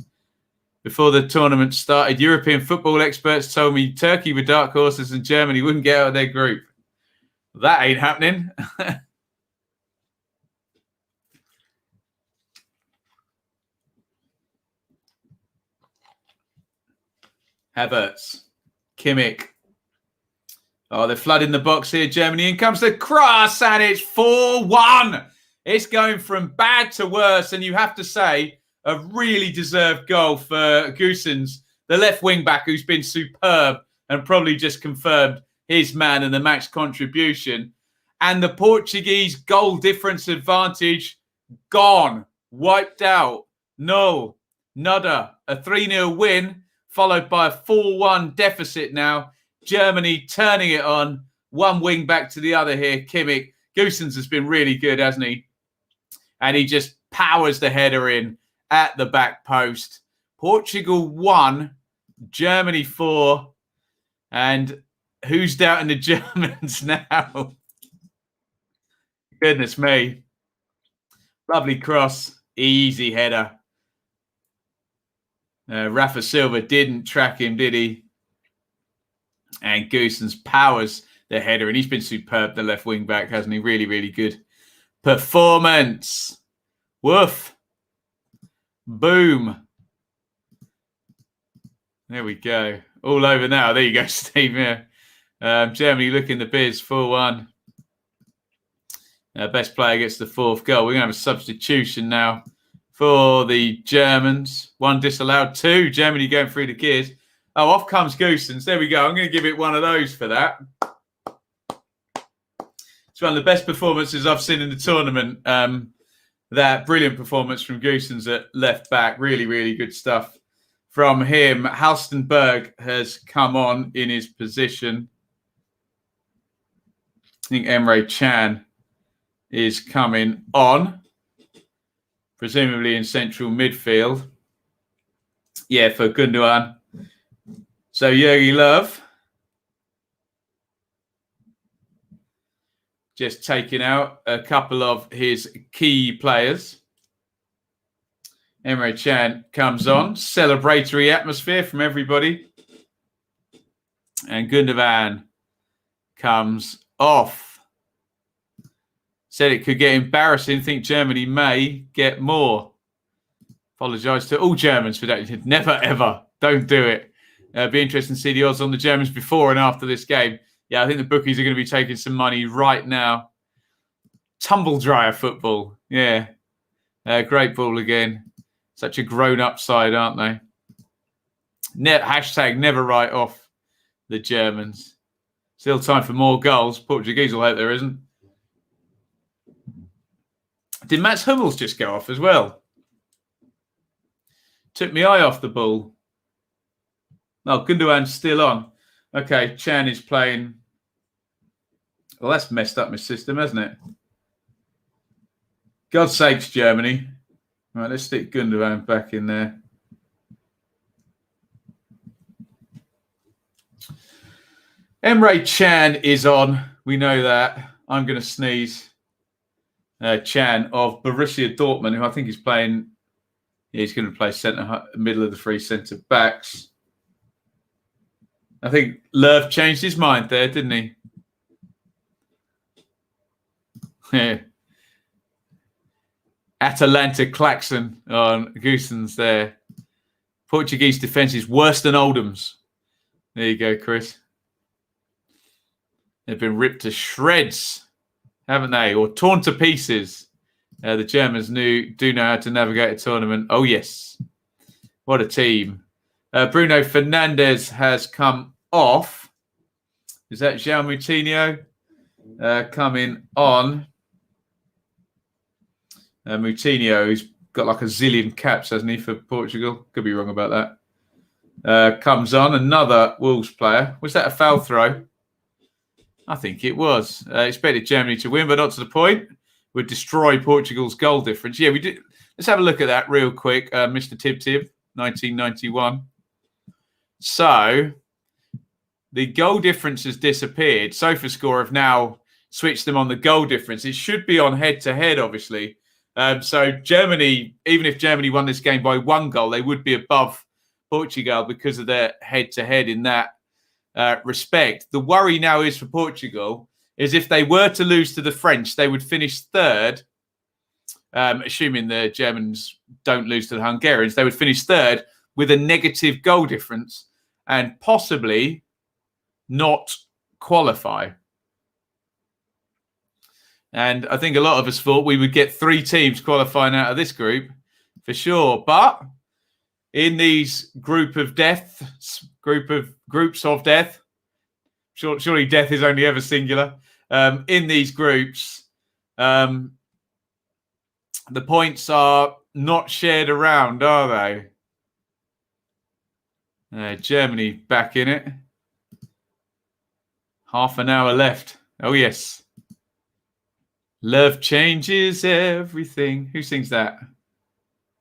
Before the tournament started, European football experts told me Turkey were dark horses and Germany wouldn't get out of their group. That ain't happening. Havertz. Kimmich. Oh, they're flooding the box here, Germany. In comes the cross, and it's 4-1. It's going from bad to worse, and you have to say, a really deserved goal for Goossens, the left wing-back who's been superb and probably just confirmed his man and the match contribution. And the Portuguese goal difference advantage gone, wiped out, null, nada. A 3-0 win, followed by a 4-1 deficit now. Germany turning it on, one wing back to the other here. Kimmich. Goossens has been really good, hasn't he? And he just powers the header in at the back post. Portugal 1, Germany 4. And who's doubting the Germans now? Goodness me. Lovely cross. Easy header. Rafa Silva didn't track him, did he? And Goossens powers the header, and he's been superb, the left wing back, hasn't he? Really, really good performance. Woof. Boom. There we go. All over now. There you go, Steve. Yeah. Germany looking the biz, 4-1. Best player gets the fourth goal. We're going to have a substitution now for the Germans. 1 disallowed, 2. Germany going through the gears. Oh, off comes Goossens. There we go. I'm going to give it one of those for that. It's one of the best performances I've seen in the tournament. That brilliant performance from Goossens at left back. Really, really good stuff from him. Halstenberg has come on in his position. I think Emre Can is coming on, presumably in central midfield. Yeah, for Gundogan. So Jurgi Löw just taking out a couple of his key players. Emre Can comes on. Celebratory atmosphere from everybody. And Gundogan comes off. Said it could get embarrassing. Think Germany may get more. Apologise to all Germans for that. Never, ever. Don't do it. Be interesting to see the odds on the Germans before and after this game. Yeah, I think the bookies are going to be taking some money right now. Tumble dryer football. Yeah. Great ball again. Such a grown-up side, aren't they? Hashtag never write off the Germans. Still time for more goals. Portuguese will hope there isn't. Did Mats Hummels just go off as well? Took my eye off the ball. No, Gundogan's still on. Okay, Chan is playing. Well, that's messed up my system, hasn't it? God's sakes, Germany. Right, let's stick Gundogan back in there. Emre Can is on. We know that. I'm going to sneeze. Can of Borussia Dortmund, who I think is playing. Yeah, he's going to play centre, middle of the 3 centre backs. I think Löw changed his mind there, didn't he? Yeah. Atalanta klaxon on Goossens there. Portuguese defence is worse than Oldham's. There you go, Chris. They've been ripped to shreds, haven't they? Or torn to pieces. The Germans do know how to navigate a tournament. Oh, yes. What a team. Bruno Fernandes has come off. Is that João Moutinho coming on? Moutinho, who's got like a zillion caps, hasn't he, for Portugal? Could be wrong about that. Comes on. Another Wolves player. Was that a foul throw? I think it was. Expected Germany to win, but not to the point. Would destroy Portugal's goal difference. Yeah, we did. Let's have a look at that real quick. Mr. Tib, 1991. So the goal difference has disappeared. SofaScore have now switched them on the goal difference. It should be on head-to-head, obviously. So Germany, even if Germany won this game by 1 goal, they would be above Portugal because of their head-to-head in that respect. The worry now is for Portugal is if they were to lose to the French, they would finish third, assuming the Germans don't lose to the Hungarians, they would finish third with a negative goal difference and possibly not qualify. And I think a lot of us thought we would get 3 teams qualifying out of this group for sure. But in these groups of death, surely death is only ever singular. In these groups, the points are not shared around, are they? Germany back in it. Half an hour left. Oh, yes. Love changes everything. Who sings that?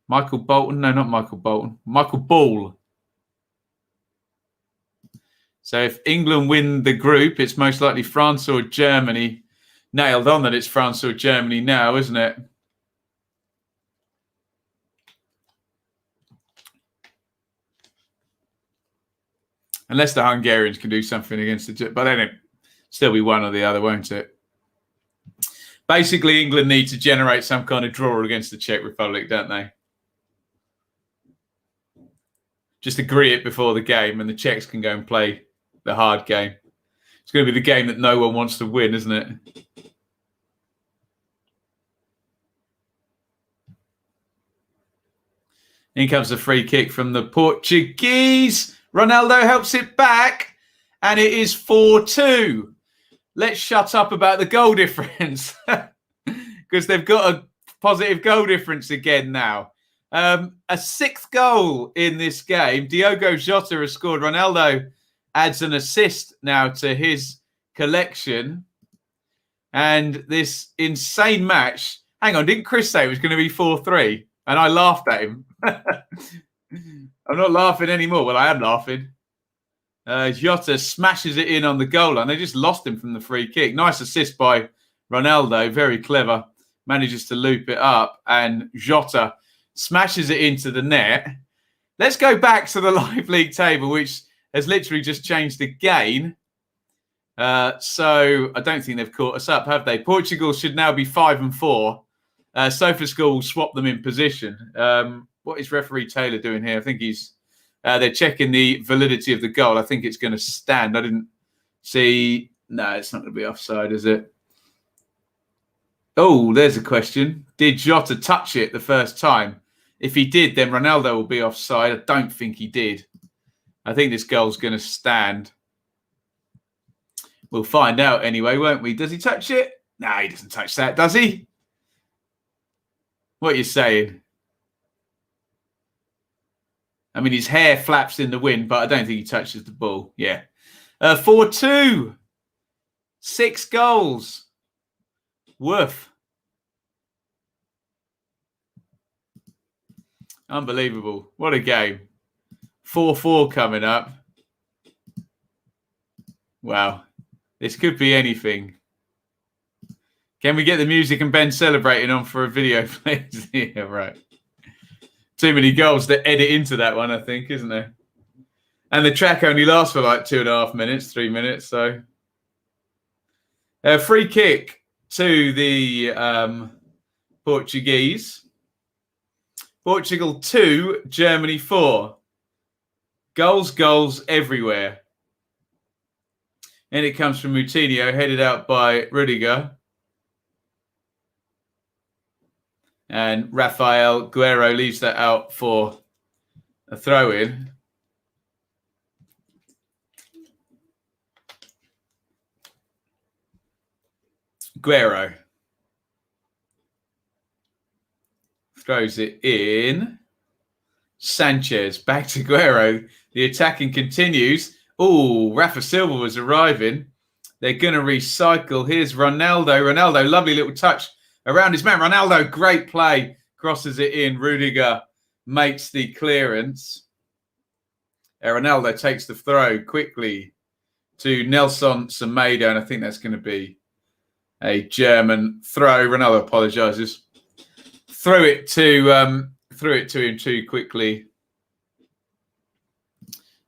Michael Bolton? No, not Michael Bolton. Michael Ball. So if England win the group, it's most likely France or Germany. Nailed on that it's France or Germany now, isn't it? Unless the Hungarians can do something against the Germans. But then it'll still be one or the other, won't it? Basically, England need to generate some kind of draw against the Czech Republic, don't they? Just agree it before the game and the Czechs can go and play the hard game. It's going to be the game that no one wants to win, isn't it? In comes a free kick from the Portuguese. Ronaldo helps it back, and it is 4-2. Let's shut up about the goal difference because they've got a positive goal difference again now. A 6th goal in this game. Diogo Jota has scored. Ronaldo adds an assist now to his collection. And this insane match. Hang on, didn't Chris say it was going to be 4-3? And I laughed at him. I'm not laughing anymore. Well, I am laughing. Jota smashes it in on the goal line. They just lost him from the free kick. Nice assist by Ronaldo. Very clever. Manages to loop it up. And Jota smashes it into the net. Let's go back to the live league table, which has literally just changed again. So I don't think they've caught us up, have they? Portugal should now be 5-4. SofaScore will swap them in position. What is referee Taylor doing here? I think he's... they're checking the validity of the goal. I think it's going to stand. I didn't see... No, it's not going to be offside, is it? Oh, there's a question. Did Jota touch it the first time? If he did, then Ronaldo will be offside. I don't think he did. I think this goal's going to stand. We'll find out anyway, won't we? Does he touch it? No, he doesn't touch that, does he? What are you saying? I mean, his hair flaps in the wind, but I don't think he touches the ball. Yeah. 4-2. 6 goals. Woof. Unbelievable. What a game. 4-4 coming up. Wow. This could be anything. Can we get the music and Ben celebrating on for a video, please? Yeah, right. Too many goals to edit into that one, I think, isn't there? And the track only lasts for like 2.5 minutes, 3 minutes. So, free kick to the Portuguese. Portugal 2, Germany 4. Goals everywhere. And it comes from Moutinho, headed out by Rudiger. And Rafael Guerrero leaves that out for a throw-in. Guerrero throws it in. Sanchez back to Guerrero. The attacking continues. Oh, Rafa Silva was arriving. They're going to recycle. Here's Ronaldo. Ronaldo, lovely little touch around his man. Ronaldo, great play. Crosses it in. Rudiger makes the clearance. Ronaldo takes the throw quickly to Nelson Semedo, and I think that's going to be a German throw. Ronaldo apologises. Threw it to him too quickly.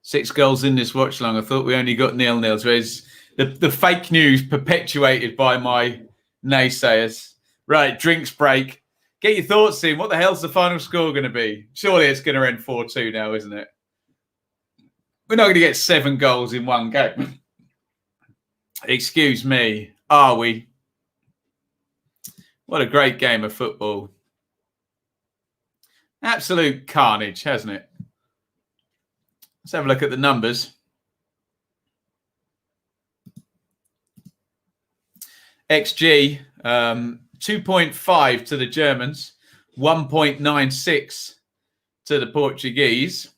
6 goals in this watch long. I thought we only got 0-0. Whereas the fake news perpetuated by my naysayers. Right, drinks break. Get your thoughts in. What the hell's the final score going to be? Surely it's going to end 4-2 now, isn't it? We're not going to get 7 goals in one game. Excuse me. Are we? What a great game of football. Absolute carnage, hasn't it? Let's have a look at the numbers. XG, 2.5 to the Germans, 1.96 to the Portuguese,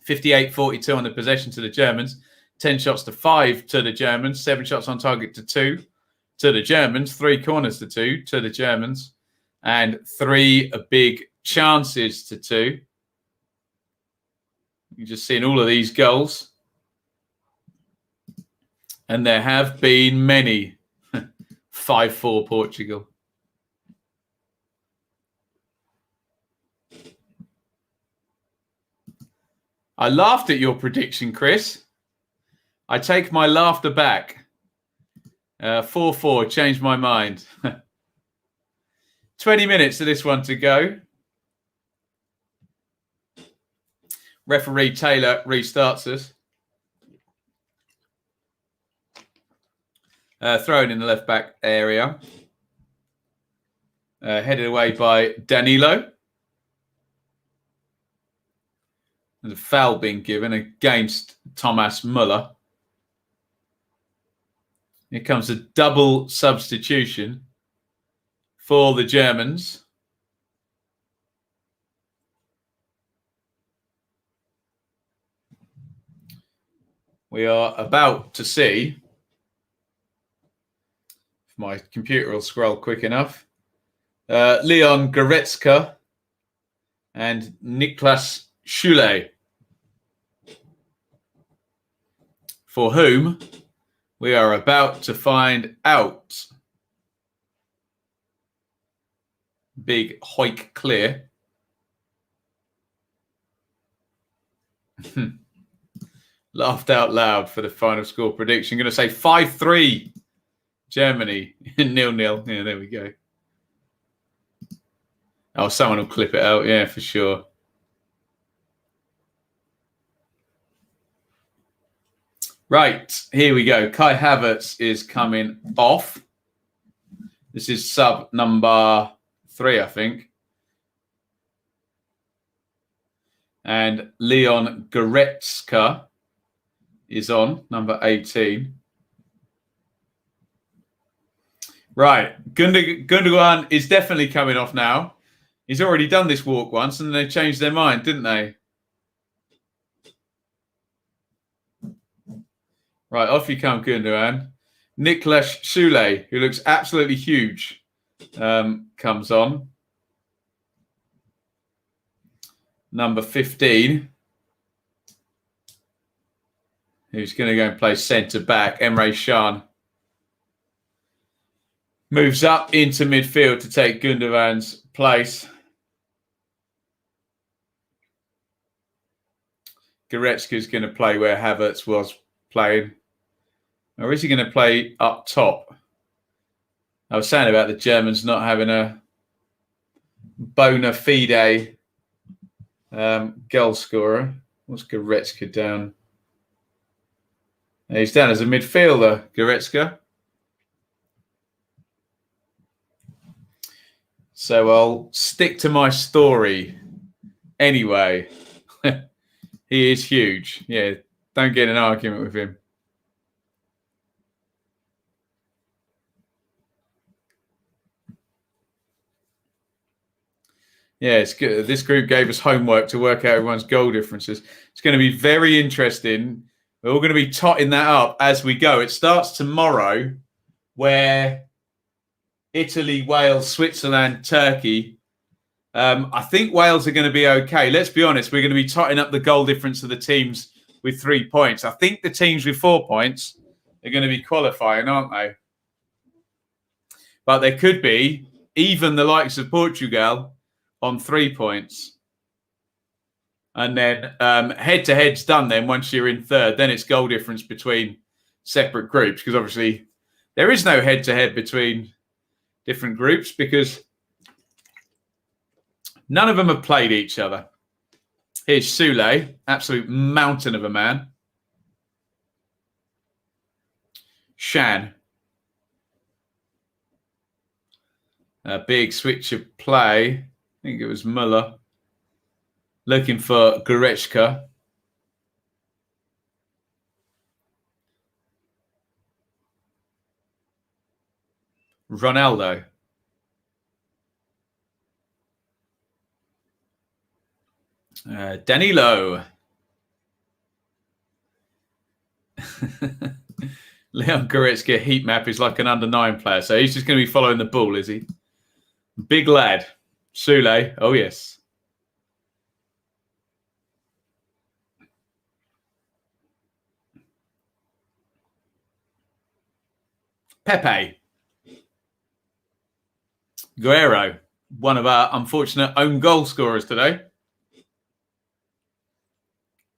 58-42 on the possession to the Germans, 10 shots to 5 to the Germans, 7 shots on target to 2 to the Germans, 3 corners to 2 to the Germans, and 3 big chances to 2. You're just seeing all of these goals. And there have been many. 5-4 Portugal. I laughed at your prediction, Chris. I take my laughter back. 4-4, changed my mind. 20 minutes of this one to go. Referee Taylor restarts us. Thrown in the left-back area. Headed away by Danilo. There's a foul being given against Thomas Muller. Here comes a double substitution for the Germans. We are about to see, if my computer will scroll quick enough, Leon Goretzka and Niklas Schule, for whom we are about to find out. Big hoik clear. Laughed out loud for the final score prediction. Going to say 5-3 Germany. 0-0. Yeah, there we go. Oh, someone will clip it out. Yeah, for sure. Right, here we go. Kai Havertz is coming off. This is sub number 3, I think. And Leon Goretzka is on, number 18. Right, Gundogan is definitely coming off now. He's already done this walk once and they changed their mind, didn't they? Right, off you come, Gundogan. Niklas Schule, who looks absolutely huge, comes on. Number 15. Who's going to go and play centre-back, Emre Can. Moves up into midfield to take Gundogan's place. Goretzka's going to play where Havertz was playing. Or is he going to play up top? I was saying about the Germans not having bona fide goal scorer. What's Goretzka down? He's down as a midfielder, Goretzka. So I'll stick to my story anyway. He is huge. Yeah, don't get in an argument with him. Yeah, it's good. This group gave us homework to work out everyone's goal differences. It's going to be very interesting. We're all going to be totting that up as we go. It starts tomorrow, where Italy, Wales, Switzerland, Turkey. I think Wales are going to be okay. Let's be honest. We're going to be totting up the goal difference of the teams with 3 points. I think the teams with 4 points are going to be qualifying, aren't they? But there could be even the likes of Portugal on 3 points. And then head-to-head's done then once you're in third. Then it's goal difference between separate groups, because obviously there is no head-to-head between different groups because none of them have played each other. Here's Sule, absolute mountain of a man. Shan. A big switch of play. I think it was Muller. Looking for Goretzka. Ronaldo. Danilo. Leon Goretzka heat map is like an under-9 player, so he's just going to be following the ball, is he? Big lad. Sule. Oh, yes. Pepe. Guerrero. One of our unfortunate own goal scorers today.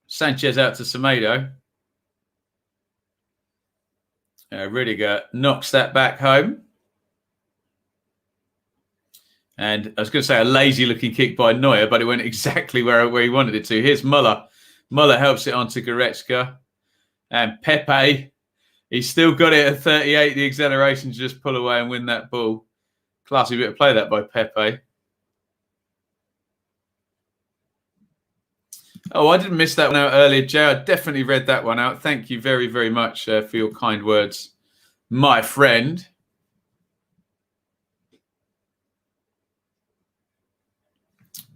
Sanchez out to Semedo. Rudiger knocks that back home. And I was going to say a lazy-looking kick by Neuer, but it went exactly where he wanted it to. Here's Muller. Muller helps it on to Goretzka. And Pepe, he's still got it at 38. The acceleration to just pull away and win that ball. Classy bit of play that by Pepe. Oh, I didn't miss that one out earlier, Jay. I definitely read that one out. Thank you very, very much for your kind words, my friend.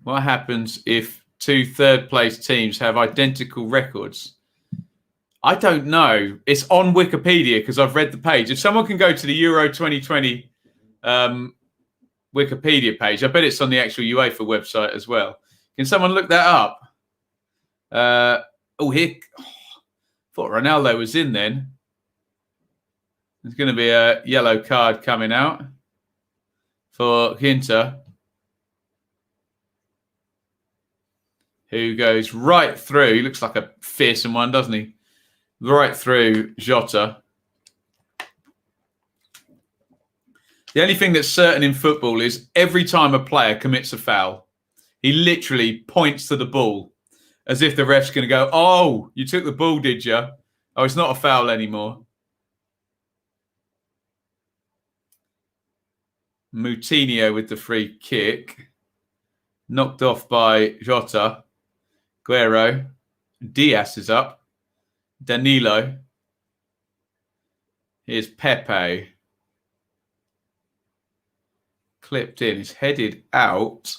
What happens if 2 third-place teams have identical records? I don't know. It's on Wikipedia because I've read the page. If someone can go to the Euro 2020 Wikipedia page, I bet it's on the actual UEFA website as well. Can someone look that up? Thought Ronaldo was in then. There's going to be a yellow card coming out for Ginter, who goes right through. He looks like a fearsome one, doesn't he? Right through Jota. The only thing that's certain in football is every time a player commits a foul, he literally points to the ball as if the ref's going to go, oh, you took the ball, did you? Oh, it's not a foul anymore. Moutinho with the free kick. Knocked off by Jota. Guerrero. Diaz is up. Danilo. Here's Pepe. Clipped in. It's headed out.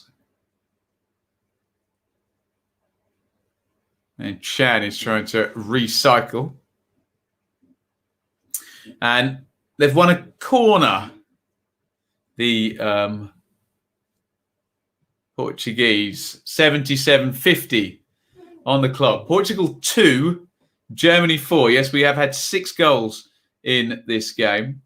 And Chan is trying to recycle. And they've won a corner. The Portuguese, 77-50 on the clock. Portugal 2, Germany 4. Yes, we have had 6 goals in this game.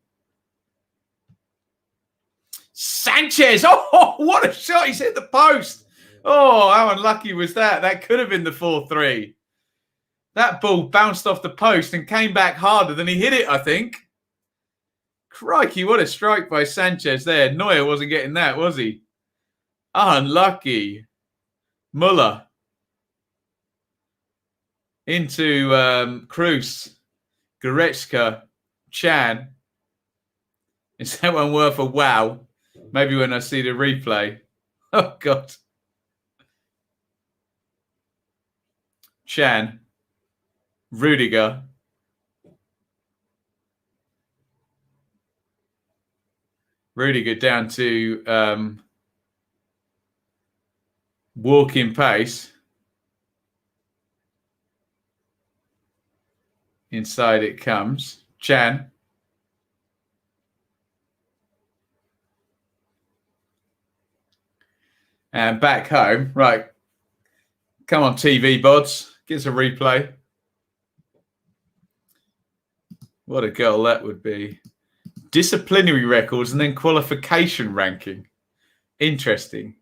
Sanchez! Oh, what a shot. He's hit the post. Oh, how unlucky was that? That could have been the 4-3. That ball bounced off the post and came back harder than he hit it, I think. Crikey, what a strike by Sanchez there. Neuer wasn't getting that, was he? Unlucky. Muller. Into Kruse. Goretzka. Chan. Is that one worth a wow? Maybe when I see the replay. Oh, God. Chan. Rudiger. Rudiger down to walking pace. Inside it comes. Chan. And back home. Right. Come on, TV bods. Give us a replay. What a goal that would be. Disciplinary records and then qualification ranking. Interesting.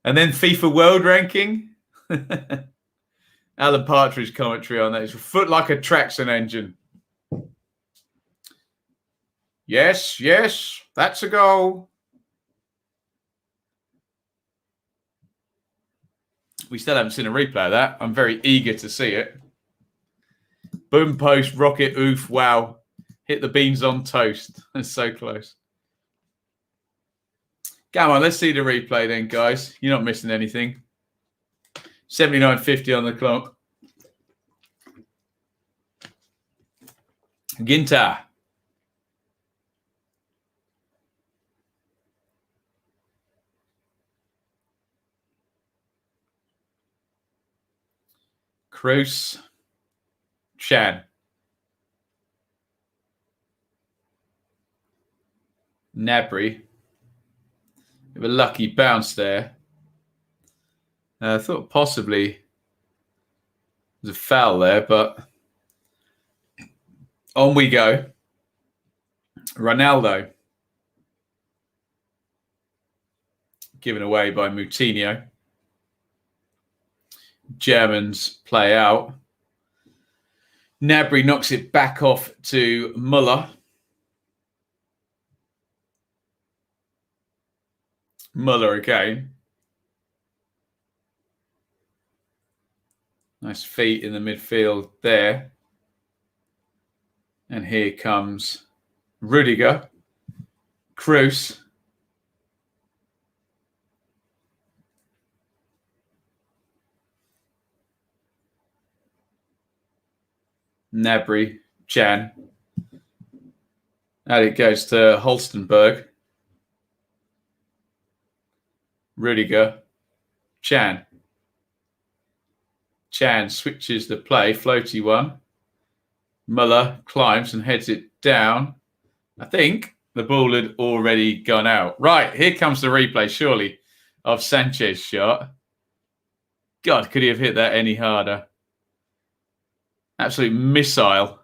And then FIFA World Ranking. Alan Partridge commentary on that. It's a foot like a traction engine. Yes, yes, that's a goal. We still haven't seen a replay of that. I'm very eager to see it. Boom post, rocket, oof, wow. Hit the beans on toast. That's so close. Come on, let's see the replay then, guys. You're not missing anything. 79.50 on the clock. Ginter. Kruse. Chan. Nabry. With a lucky bounce there. I thought possibly there was a foul there, but on we go. Ronaldo. Given away by Moutinho. Germans play out. Nabry knocks it back off to Muller. Muller again. Nice feet in the midfield there. And here comes Rudiger. Kruse. Nabry. Chan. And it goes to Holstenberg. Rudiger. Chan. Chan switches the play. Floaty one. Muller climbs and heads it down. I think the ball had already gone out. Right, here comes the replay, surely, of Sanchez's shot. God, could he have hit that any harder? Absolute missile.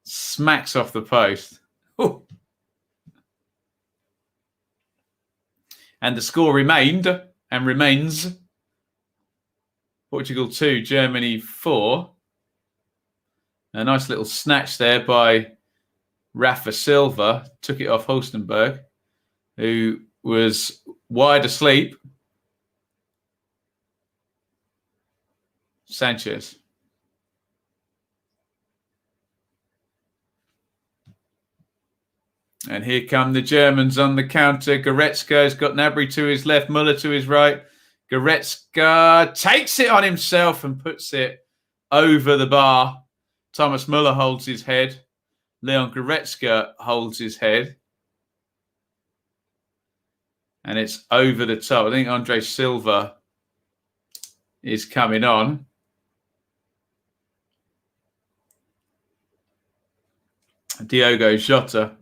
Smacks off the post. Ooh. And the score remains Portugal 2, Germany 4. A nice little snatch there by Rafa Silva. Took it off Holstenberg, who was wide asleep. Sanchez. And here come the Germans on the counter. Goretzka has got Nabry to his left, Muller to his right. Goretzka takes it on himself and puts it over the bar. Thomas Muller holds his head. Leon Goretzka holds his head. And it's over the top. I think Andre Silva is coming on. Diogo Jota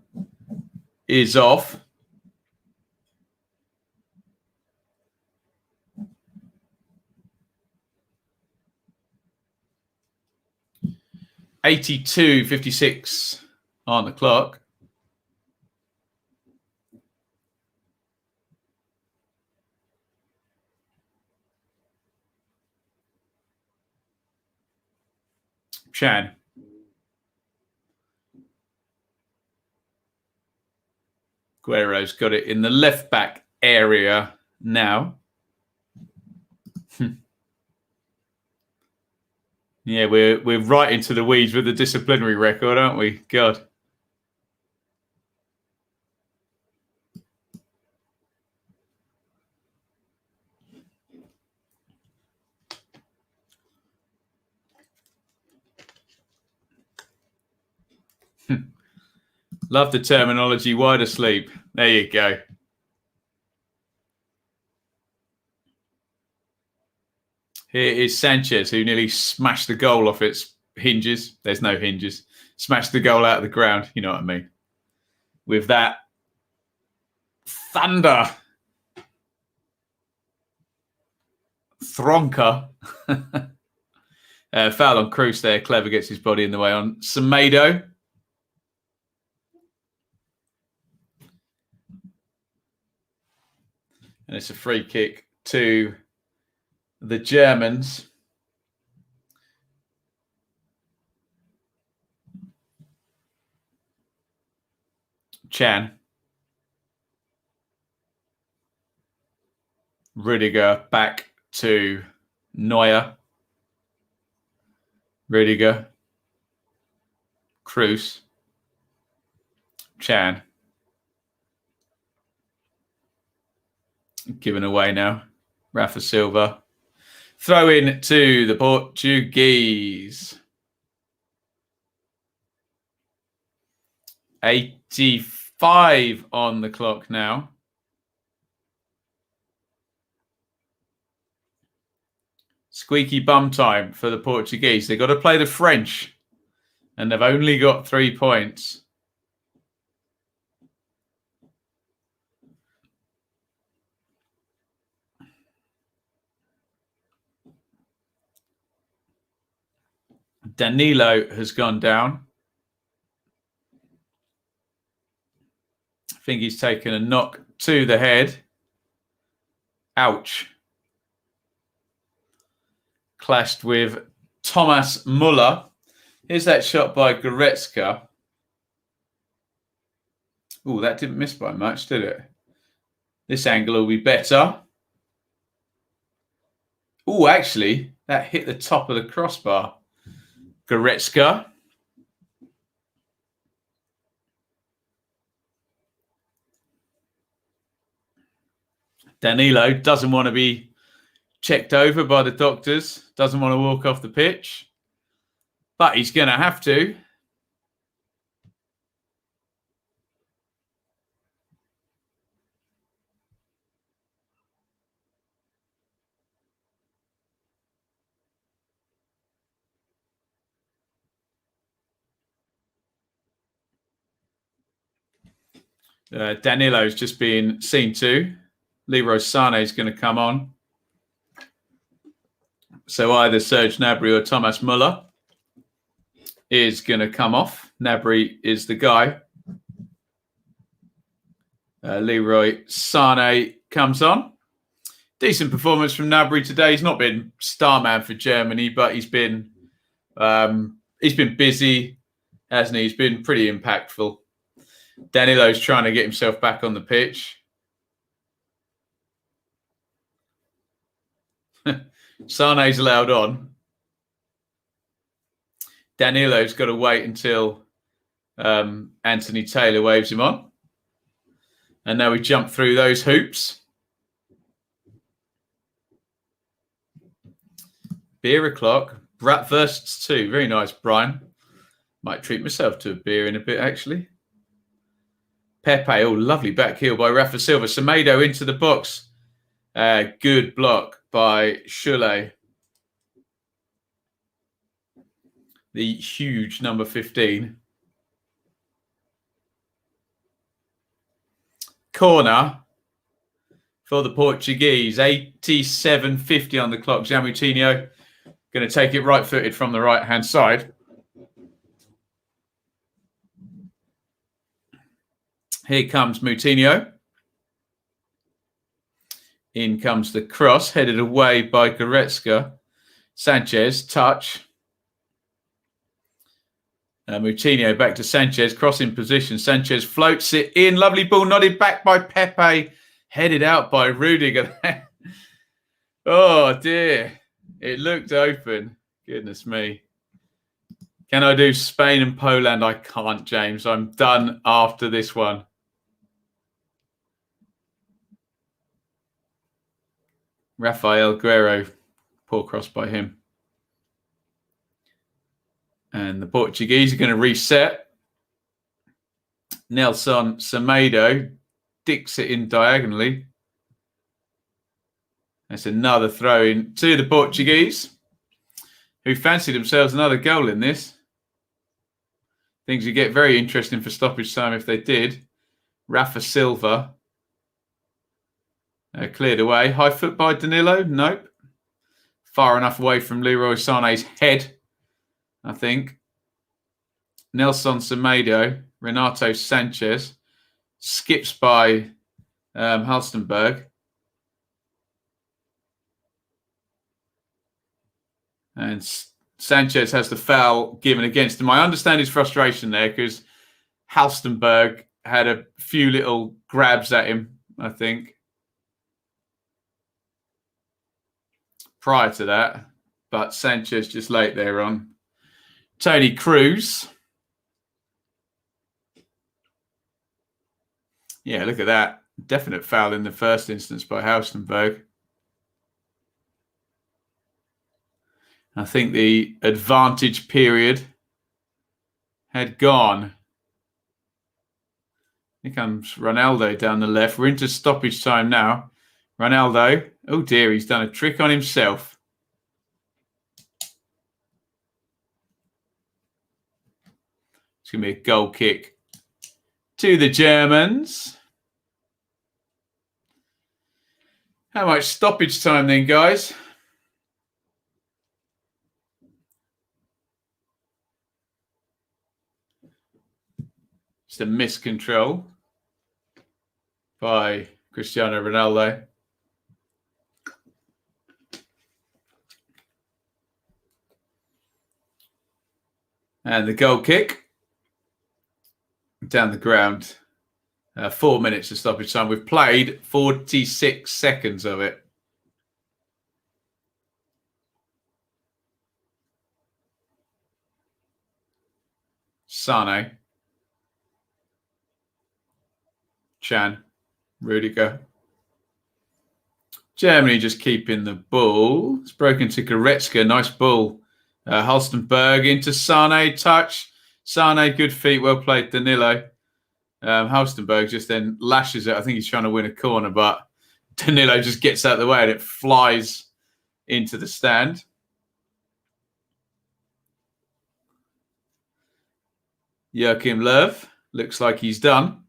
is off. (82:56) on the clock. Chan. Guerrero's got it in the left back area now. Yeah, we're right into the weeds with the disciplinary record, aren't we? God. Love the terminology, wide asleep. There you go. Here is Sanchez, who nearly smashed the goal off its hinges. There's no hinges. Smashed the goal out of the ground. You know what I mean? With that thunder. Thronker. Foul on Cruz there. Clever gets his body in the way on Semedo. And it's a free kick to the Germans. Chan. Rudiger back to Neuer. Rudiger. Cruz. Chan. Given away now. Rafa Silva. Throw in to the Portuguese. 85 on the clock now. Squeaky bum time for the Portuguese. They've got to play the French, and they've only got 3 points. Danilo has gone down. I think he's taken a knock to the head. Ouch. Clashed with Thomas Muller. Here's that shot by Goretzka. Oh, that didn't miss by much, did it? This angle will be better. Oh, actually, that hit the top of the crossbar. Goretzka. Danilo doesn't want to be checked over by the doctors. Doesn't want to walk off the pitch. But he's going to have to. Danilo's just been seen to. Leroy Sané is going to come on. So either Serge Gnabry or Thomas Muller is going to come off. Gnabry is the guy. Leroy Sané comes on. Decent performance from Gnabry today. He's not been star man for Germany, but he's been busy, hasn't he? He's been pretty impactful. Danilo's trying to get himself back on the pitch. Sané's allowed on. Danilo's got to wait until Anthony Taylor waves him on. And now we jump through those hoops. Beer o'clock. Bratwursts 2. Very nice, Brian. Might treat myself to a beer in a bit, actually. Pepe, oh, lovely back heel by Rafa Silva. Semedo into the box. Good block by Schule. The huge number 15. Corner for the Portuguese. 87.50 on the clock. Moutinho going to take it right-footed from the right-hand side. Here comes Moutinho. In comes the cross, headed away by Goretzka. Sanchez, touch. Moutinho back to Sanchez, cross in position. Sanchez floats it in. Lovely ball, nodded back by Pepe. Headed out by Rudiger. Oh, dear. It looked open. Goodness me. Can I do Spain and Poland? I can't, James. I'm done after this one. Rafael Guerrero. Poor cross by him. And the Portuguese are going to reset. Nelson Semedo dicks it in diagonally. That's another throw in to the Portuguese, who fancy themselves another goal in this. Things would get very interesting for stoppage time if they did. Rafa Silva cleared away. High foot by Danilo? Nope. Far enough away from Leroy Sané's head, I think. Nelson Semedo, Renato Sanchez, skips by Halstenberg. And Sanchez has the foul given against him. I understand his frustration there because Halstenberg had a few little grabs at him, I think, prior to that. But Sanchez just late there on. Tony Cruz. Yeah, look at that. Definite foul in the first instance by Halstenberg. I think the advantage period had gone. Here comes Ronaldo down the left. We're into stoppage time now. Ronaldo. Oh, dear. He's done a trick on himself. It's going to be a goal kick to the Germans. How much stoppage time then, guys? Just a miscontrol by Cristiano Ronaldo. And the goal kick down the ground. 4 minutes of stoppage time. We've played 46 seconds of it. Sane. Chan. Rudiger. Germany just keeping the ball. It's broken to Goretzka. Nice ball. Halstenberg into Sane. Touch. Sane, good feet. Well played, Danilo. Halstenberg just then lashes it. I think he's trying to win a corner, but Danilo just gets out of the way and it flies into the stand. Joachim Löw looks like he's done.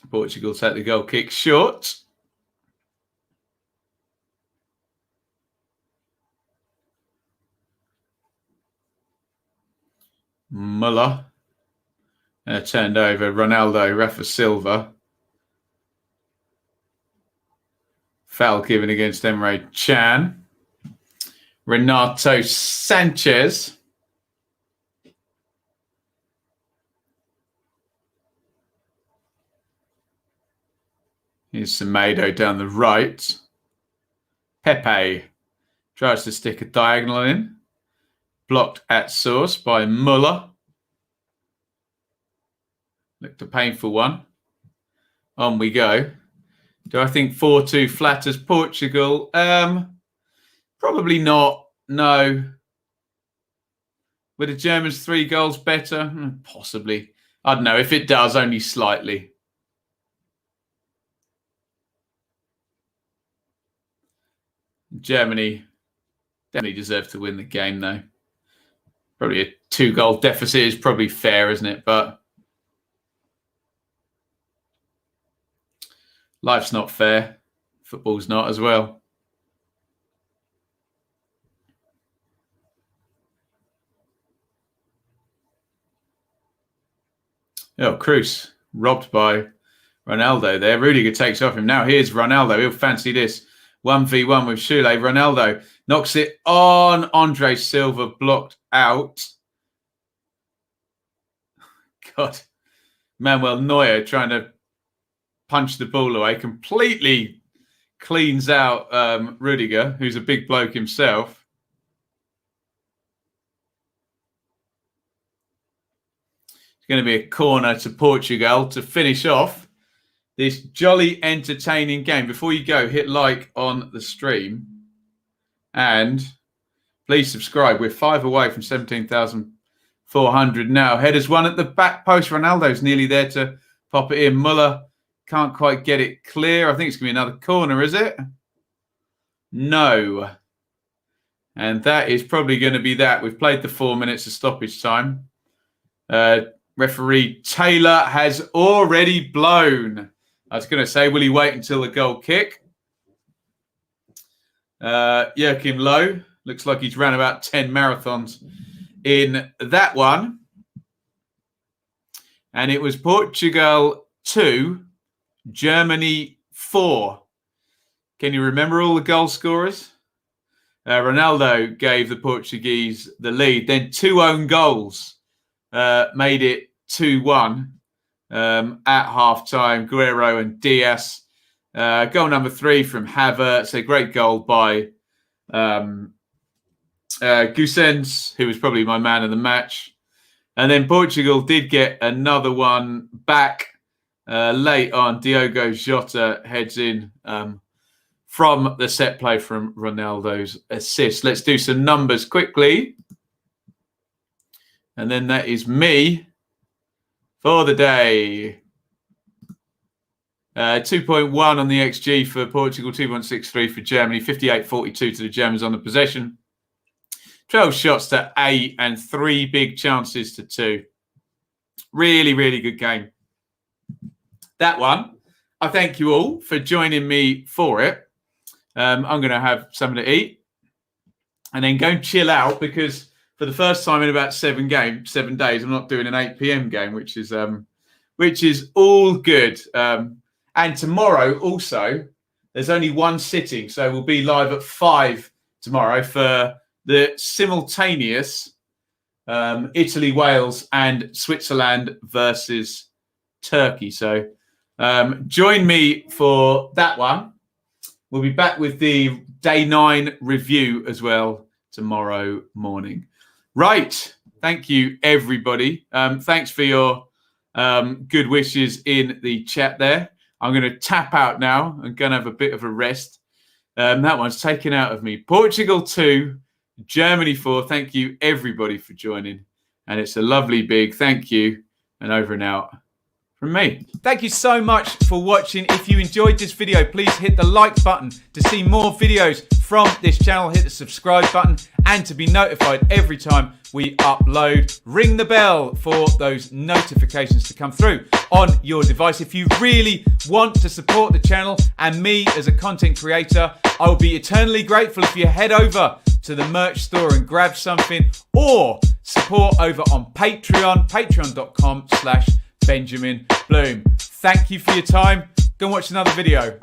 Portugal take the goal kick short. Muller turned over. Ronaldo, Rafa Silva. Foul given against Emre Can. Renato Sanchez. Here's Semedo down the right. Pepe tries to stick a diagonal in. Blocked at source by Muller. Looked a painful one. On we go. Do I think 4-2 flatters Portugal? Probably not. No. Were the Germans 3 goals better? Possibly. I don't know. If it does, only slightly. Germany definitely deserve to win the game, though. Probably a 2-goal deficit is probably fair, isn't it? But life's not fair. Football's not as well. Oh, Cruz robbed by Ronaldo there. Rudiger takes off him. Now here's Ronaldo. He'll fancy this. 1v1 with Schule. Ronaldo knocks it on. Andre Silva blocked out. God. Manuel Neuer trying to punch the ball away. Completely cleans out Rudiger, who's a big bloke himself. It's going to be a corner to Portugal to finish off this jolly entertaining game. Before you go, hit like on the stream. And please subscribe. We're 5 away from 17,400 now. Headers one at the back post. Ronaldo's nearly there to pop it in. Muller can't quite get it clear. I think it's going to be another corner, is it? No. And that is probably going to be that. We've played the 4 minutes of stoppage time. Referee Taylor has already blown. I was going to say, will he wait until the goal kick? Joachim Low. Looks like he's ran about 10 marathons in that one. And it was Portugal 2, Germany 4. Can you remember all the goal scorers? Ronaldo gave the Portuguese the lead. Then 2 own goals made it 2-1 at half-time. Guerrero and Diaz. Goal number 3 from Havertz. A great goal by Gusens, who was probably my man of the match. And then Portugal did get another one back late on. Diogo Jota heads in from the set play from Ronaldo's assist. Let's do some numbers quickly. And then that is me for the day. 2.1 on the XG for Portugal, 2.63 for Germany, 58-42 to the Germans on the possession. 12 shots to 8 and 3 big chances to 2. Really, really good game. That one. I thank you all for joining me for it. I'm going to have something to eat and then go and chill out because for the first time in about 7 days, I'm not doing an 8 p.m. game, which is all good. And tomorrow also, there's only one sitting, so we'll be live at 5 tomorrow for the simultaneous Italy, Wales, and Switzerland versus Turkey. So join me for that one. We'll be back with the Day 9 review as well tomorrow morning. Right. Thank you, everybody. Thanks for your good wishes in the chat there. I'm going to tap out now. I'm going to have a bit of a rest. That one's taken out of me. Portugal 2, Germany 4. Thank you, everybody, for joining. And it's a lovely big thank you. And over and out from me. Thank you so much for watching. If you enjoyed this video, please hit the like button to see more videos from this channel. Hit the subscribe button and to be notified every time we upload. Ring the bell for those notifications to come through on your device. If you really want to support the channel and me as a content creator, I'll be eternally grateful if you head over to the merch store and grab something, or support over on Patreon, patreon.com/Benjamin Bloom. Thank you for your time. Go and watch another video.